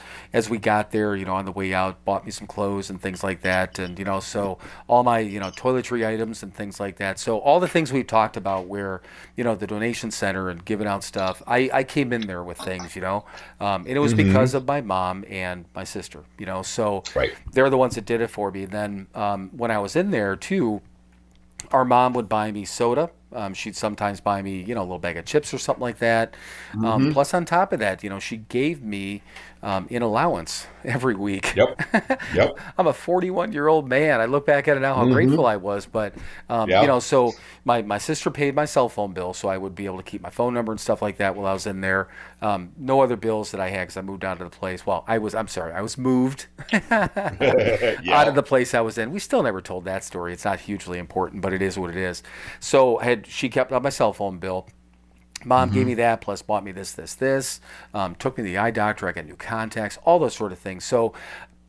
we got there, on the way out, bought me some clothes and things like that, and so all my toiletry items and things like that. So all the things we talked about, where the donation center and giving out stuff, I came in there with things, and it was because of my mom and my sister, so they're the ones that did it for me. And then when I was in there too, our mom would buy me soda. She'd sometimes buy me, a little bag of chips or something like that. Plus, on top of that, she gave me an allowance every week. Yep. I'm a 41-year-old man. I look back at it now, how grateful I was. But, so my sister paid my cell phone bill, so I would be able to keep my phone number and stuff like that while I was in there. No other bills that I had, because I moved out of the place. Well, I was moved out of the place I was in. We still never told that story. It's not hugely important, but it is what it is. So she kept up my cell phone bill. Mom gave me that, plus bought me this. Took me to the eye doctor. I got new contacts, all those sort of things. So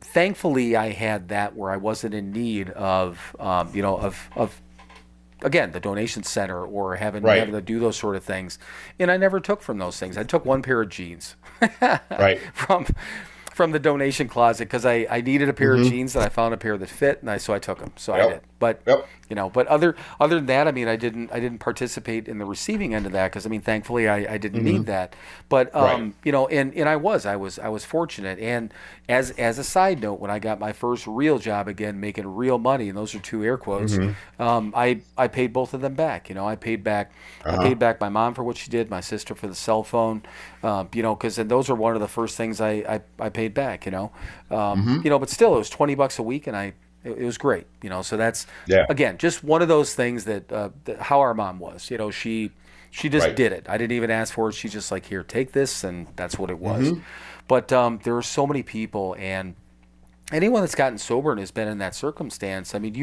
thankfully, I had that where I wasn't in need of again, the donation center, or having to do those sort of things. And I never took from those things. I took one pair of jeans from the donation closet, because I needed a pair of jeans, and I found a pair that fit, and so I took them. So I did. But but other than that, I mean, I didn't participate in the receiving end of that, because I mean, thankfully I didn't need that. But and I was fortunate. And as a side note, when I got my first real job again, making real money, and those are two air quotes, I paid both of them back. I paid back my mom for what she did, my sister for the cell phone, because those are one of the first things I paid back. But still, it was $20 a week, and it was great. So that's again just one of those things that how our mom was. She She just Right. did it. I didn't even ask for it. She's just like, here, take this, and that's what it was. Mm-hmm. But there are so many people, and anyone that's gotten sober and has been in that circumstance, I mean,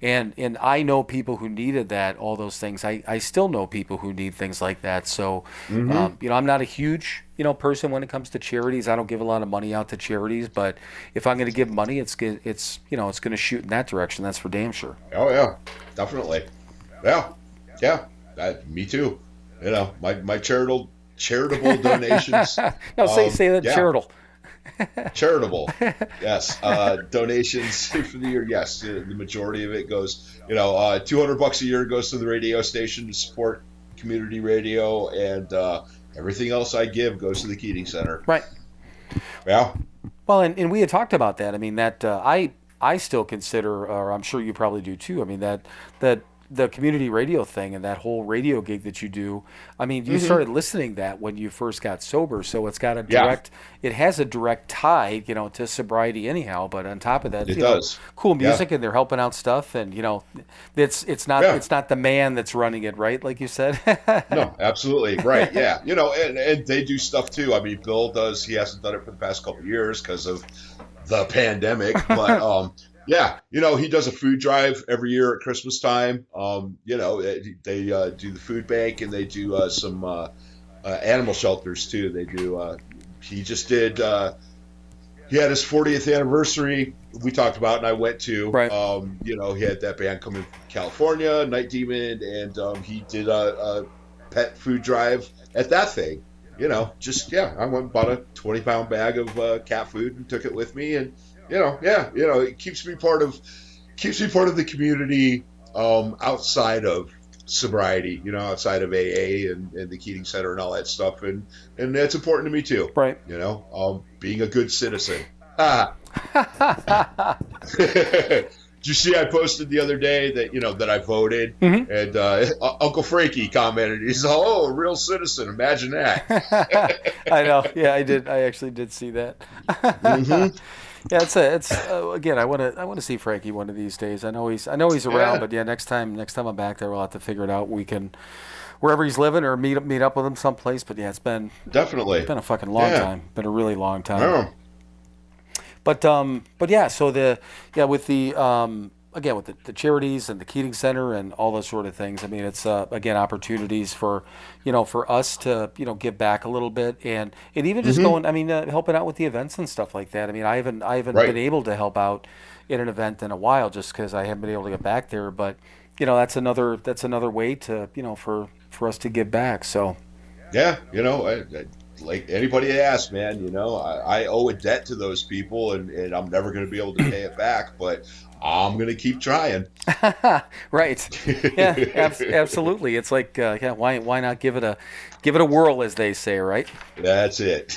and I know people who needed that, all those things. I still know people who need things like that. So, Mm-hmm. I'm not a huge, person when it comes to charities. I don't give a lot of money out to charities, but if I'm going to give money, it's going to shoot in that direction. That's for damn sure. Oh yeah, definitely. Yeah, yeah. Me too. My charitable donations. No, say that Yeah, charitable. charitable. Yes, donations for the year. Yes, the majority of it goes. $200 a year goes to the radio station to support community radio, and everything else I give goes to the Keating Center. Right. Yeah. Well, and we had talked about that. I mean, that I still consider, or I'm sure you probably do too. I mean, that the community radio thing and that whole radio gig that you do. I mean, you started listening to that when you first got sober, so it's got it has a direct tie, to sobriety anyhow. But on top of that, It does. cool Yeah. music, and they're helping out stuff, and it's not Yeah. it's not the man that's running it, right? Like you said. No, absolutely. Right. Yeah. And they do stuff too. I mean, Bill does. He hasn't done it for the past couple of years because of the pandemic. But yeah, he does a food drive every year at Christmas time. They do the food bank, and they do some animal shelters too. They do. He just did. He had his 40th anniversary. We talked about, and I went to. Right. He had that band coming from California, Night Demon, and he did a pet food drive at that thing. I went and bought a 20-pound bag of cat food and took it with me, and it keeps me part of the community outside of sobriety, outside of AA and the Keating Center and all that stuff, and that's important to me too. Right. Being a good citizen. Did you see I posted the other day that I voted, and Uncle Frankie commented, he's a real citizen. Imagine that. I know. Yeah, I did. I actually did see that. Yeah, it's again. I want to see Frankie one of these days. I know he's around, Yeah. but yeah, next time I'm back there, we'll have to figure it out. We can wherever he's living or meet up with him someplace. But yeah, it's been a fucking long time. Been a really long time. Oh. But yeah, so with the again with the charities and the Keating Center and all those sort of things. I mean, it's again opportunities for for us to give back a little bit and even just going. I mean, helping out with the events and stuff like that. I mean, I haven't Right. been able to help out in an event in a while just because I haven't been able to get back there. But that's another way to for us to give back. So Yeah, like anybody asks, man, I owe a debt to those people, and I'm never going to be able to pay it back, but I'm going to keep trying. Right. Yeah, absolutely. It's like, why not give it a whirl, as they say, right? That's it.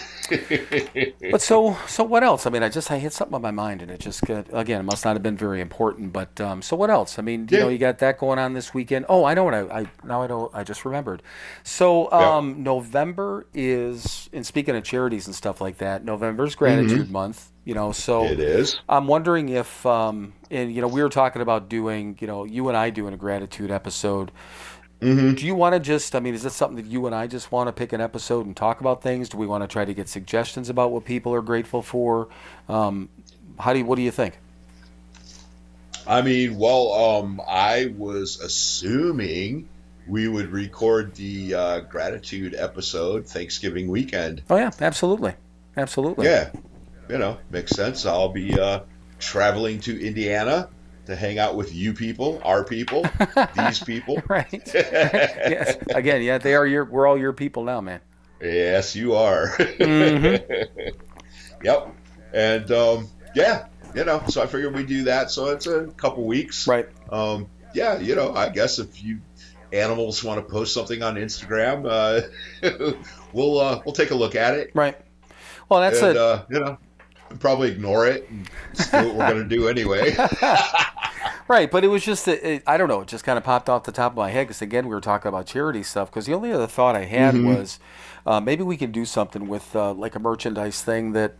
But so what else? I mean, I hit something on my mind, and it just again, it must not have been very important. But so what else? I mean, Yeah. you got that going on this weekend. Oh, I know what I know. I just remembered. So November is, and speaking of charities and stuff like that, November's Gratitude Month. So It is. I'm wondering if, and we were talking about doing, you and I doing a gratitude episode. Do you want to just, I mean, is this something that you and I just want to pick an episode and talk about things? Do we want to try to get suggestions about what people are grateful for? What do you think? I mean, I was assuming we would record the gratitude episode Thanksgiving weekend. Oh yeah, absolutely. Absolutely. Yeah, makes sense. I'll be traveling to Indiana to hang out with you people, our people, these people. Right. Yes. Again, yeah, we're all your people now, man. Yes, you are. Yep. And so I figured we'd do that. So it's a couple weeks. Right. I guess if you animals want to post something on Instagram, we'll take a look at it. Right. Well, that's and, probably ignore it and just do what we're going to do anyway. Right, but it was just, I don't know, it just kind of popped off the top of my head because, again, we were talking about charity stuff because the only other thought I had was maybe we can do something with like a merchandise thing that,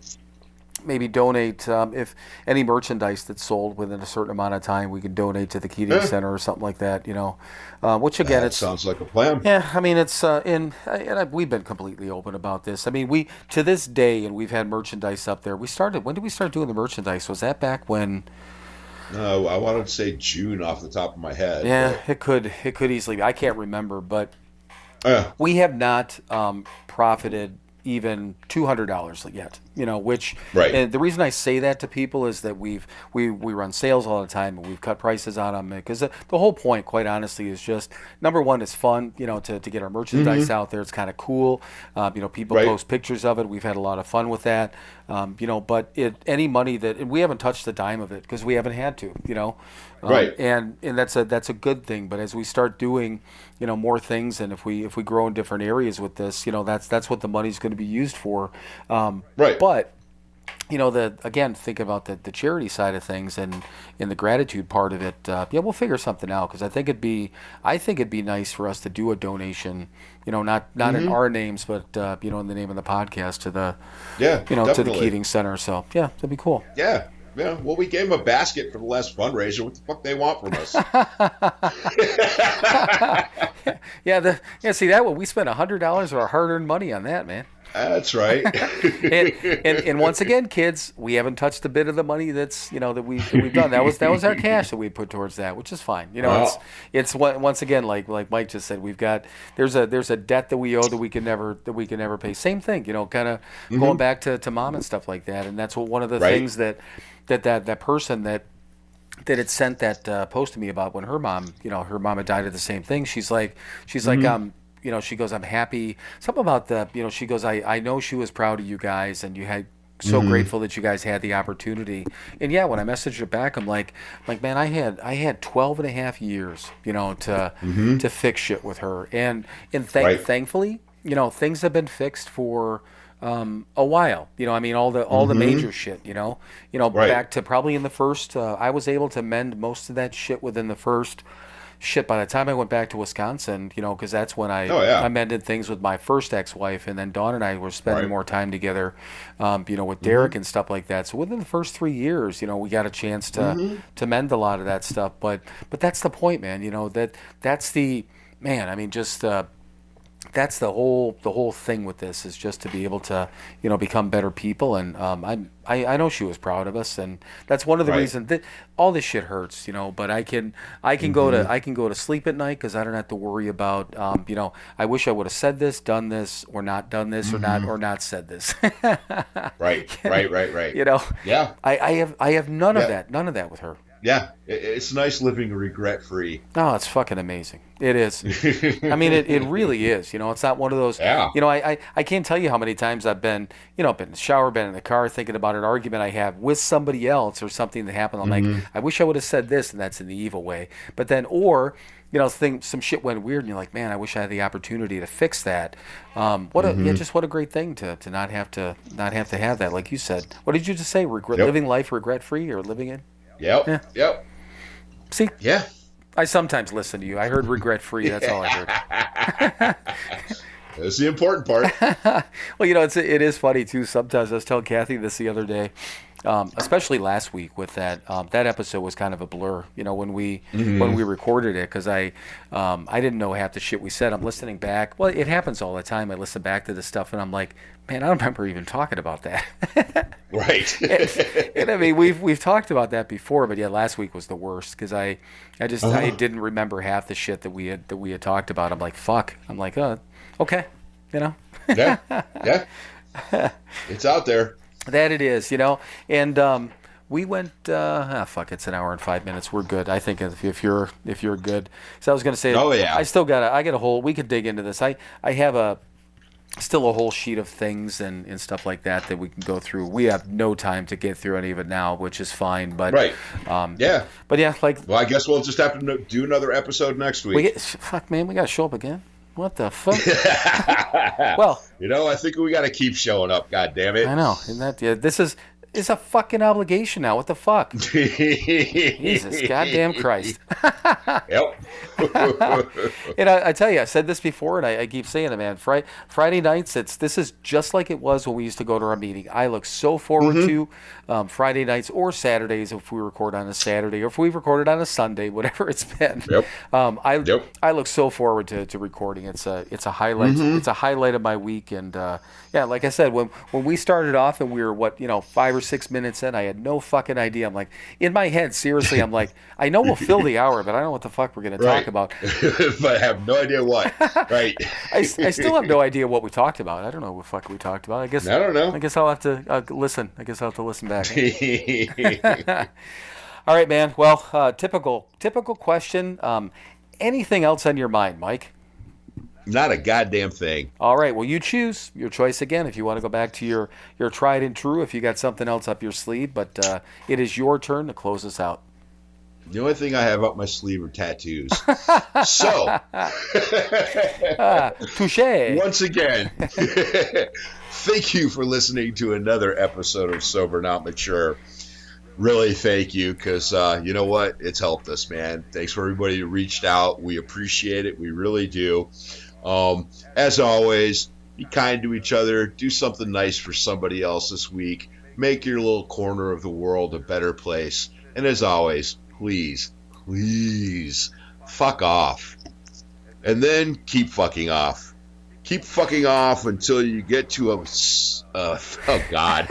maybe donate if any merchandise that's sold within a certain amount of time, we can donate to the Keating Center or something like that. Which again, That sounds like a plan. yeah. I mean, it's we've been completely open about this. I mean, we to this day, and we've had merchandise up there. When did we start doing the merchandise? Was that back when? No, I wanted to say June off the top of my head. Yeah, it could easily be. I can't remember, but But, we have not profited even $200 yet. Which Right. And the reason I say that to people is that we run sales all the time, and we've cut prices on them because the whole point, quite honestly, is just number one is fun. To get our merchandise out there. It's kind of cool. People Right. post pictures of it. We've had a lot of fun with that. But any money and we haven't touched a dime of it because we haven't had to. Right. And that's a good thing. But as we start doing more things, and if we grow in different areas with this, that's what the money's going to be used for. Right. But again, think about the charity side of things and in the gratitude part of it. We'll figure something out because I think it'd be nice for us to do a donation. Not in our names, but in the name of the podcast to the to the definitely. Keating Center. So yeah, that'd be cool. Yeah. Yeah. Well, we gave them a basket for the last fundraiser. What the fuck they want from us? See that one? We spent $100 of our hard-earned money on that, man. That's right. and once again, kids, we haven't touched a bit of the money that's that we've done. That was our cash that we put towards that, which is fine. It's once again like Mike just said, we've got there's a debt that we owe that we can never pay. Same thing, kind of going back to mom and stuff like that. And that's what one of the things that person that had sent that post to me about when her mom had died of the same thing. She's like she goes, I'm happy. Something about she goes, I know she was proud of you guys, and you had so grateful that you guys had the opportunity. And yeah, when I messaged her back, I'm like, man, I had 12 and a half years, to fix shit with her. And thankfully, things have been fixed for a while. All the major shit, back to probably in the first, I was able to mend most of that shit within the first. Shit, by the time I went back to Wisconsin, because that's when I mended things with my first ex-wife, and then Dawn and I were spending more time together, with Derek and stuff like that. So within the first 3 years, we got a chance to mend a lot of that stuff. But that's the point, man. That's the man. I mean, just that's the whole thing with this is just to be able to become better people. And I know she was proud of us, and that's one of the reasons that all this shit hurts, but I can go to sleep at night because I don't have to worry about I wish I would have said this, done this, or not done this, or not said this. Right. Yeah. I have none of that with her. Yeah, it's nice living regret-free. Oh, it's fucking amazing. It is. I mean, it really is. It's not one of those. Yeah. I can't tell you how many times I've been in the shower, been in the car, thinking about an argument I have with somebody else or something that happened. I'm like, I wish I would have said this, and that's in the evil way. But then, some shit went weird, and you're like, man, I wish I had the opportunity to fix that. What a great thing to not have to have that. Like you said, what did you just say? Living life regret-free or living it? Yep. See? Yeah. I sometimes listen to you. I heard regret-free. That's all I heard. That's the important part. Well, it is funny, too. Sometimes I was telling Kathy this the other day, especially last week with that episode was kind of a blur, when we recorded it, because I didn't know half the shit we said. I'm listening back. Well, it happens all the time. I listen back to the stuff, and I'm like, man, I don't remember even talking about that. Right. and I mean, we've talked about that before, but yeah, last week was the worst because I didn't remember half the shit that we had talked about. I'm like, fuck. I'm like, okay, Yeah. It's out there. That it is, and we went. Fuck, it's an hour and 5 minutes. We're good. I think if you're good. So I was gonna say. Oh yeah. I got a whole. We could dig into this. I have still a whole sheet of things and stuff like that we can go through. We have no time to get through any of it now, which is fine. But yeah. But yeah, well, I guess we'll just have to do another episode next week. Fuck, man, we gotta show up again. What the fuck? Well, I think we got to keep showing up. God damn it! I know, and this is is a fucking obligation now. What the fuck? Jesus, goddamn Christ. Yep. And I tell you, I said this before, and I keep saying it, man. Friday nights, this is just like it was when we used to go to our meeting. I look so forward to Friday nights or Saturdays if we record on a Saturday or if we recorded on a Sunday, whatever it's been. Yep. I look so forward to recording. It's a highlight. It's a highlight of my week, and yeah, like I said, when we started off and we were 5 or 6 minutes in, I had no fucking idea. I'm like, in my head, seriously, I'm like, I know we'll fill the hour, but I don't know what the fuck we're going to talk about. But I have no idea what. Right. I still have no idea what we talked about. I don't know what the fuck we talked about. I don't know. I guess I'll have to listen. I guess I'll have to listen back. All right, man. Well, typical question. Anything else on your mind, Mike? Not a goddamn thing. All right. Well, you choose your choice again if you want to go back to your tried and true, if you got something else up your sleeve. But it is your turn to close us out. The only thing I have up my sleeve are tattoos. So, touche. Once again, thank you for listening to another episode of Sober Not Mature. Really thank you, because you know what? It's helped us, man. Thanks for everybody who reached out. We appreciate it. We really do. As always, be kind to each other. Do something nice for somebody else this week. Make your little corner of the world a better place. And as always, please, fuck off. And then keep fucking off. Keep fucking off until you get to oh, God.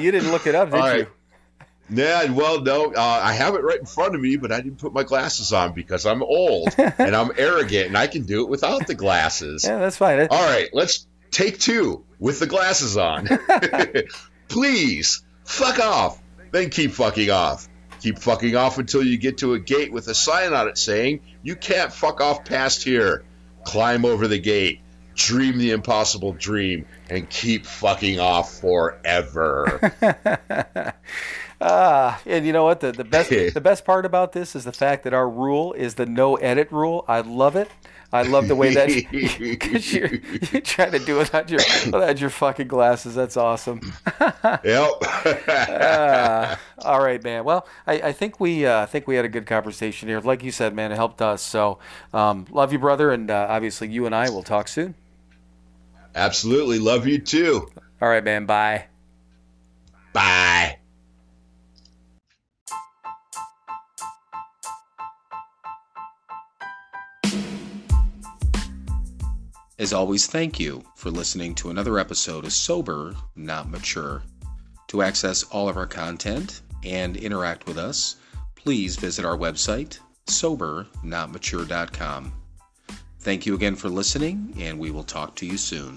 You didn't look it up, did you? Yeah, well, no, I have it right in front of me, but I didn't put my glasses on because I'm old and I'm arrogant and I can do it without the glasses. Yeah, that's fine. All right, let's take two with the glasses on. Please, fuck off, then keep fucking off. Keep fucking off until you get to a gate with a sign on it saying, you can't fuck off past here. Climb over the gate, dream the impossible dream, and keep fucking off forever. And you know what? The best part about this is the fact that our rule is the no edit rule. I love it. I love the way that because you're trying to do it without your fucking glasses. That's awesome. Yep. All right, man. Well, I think we had a good conversation here. Like you said, man, it helped us. So love you, brother, and obviously you and I will talk soon. Absolutely. Love you too. All right, man. Bye. Bye. As always, thank you for listening to another episode of Sober, Not Mature. To access all of our content and interact with us, please visit our website, SoberNotMature.com. Thank you again for listening, and we will talk to you soon.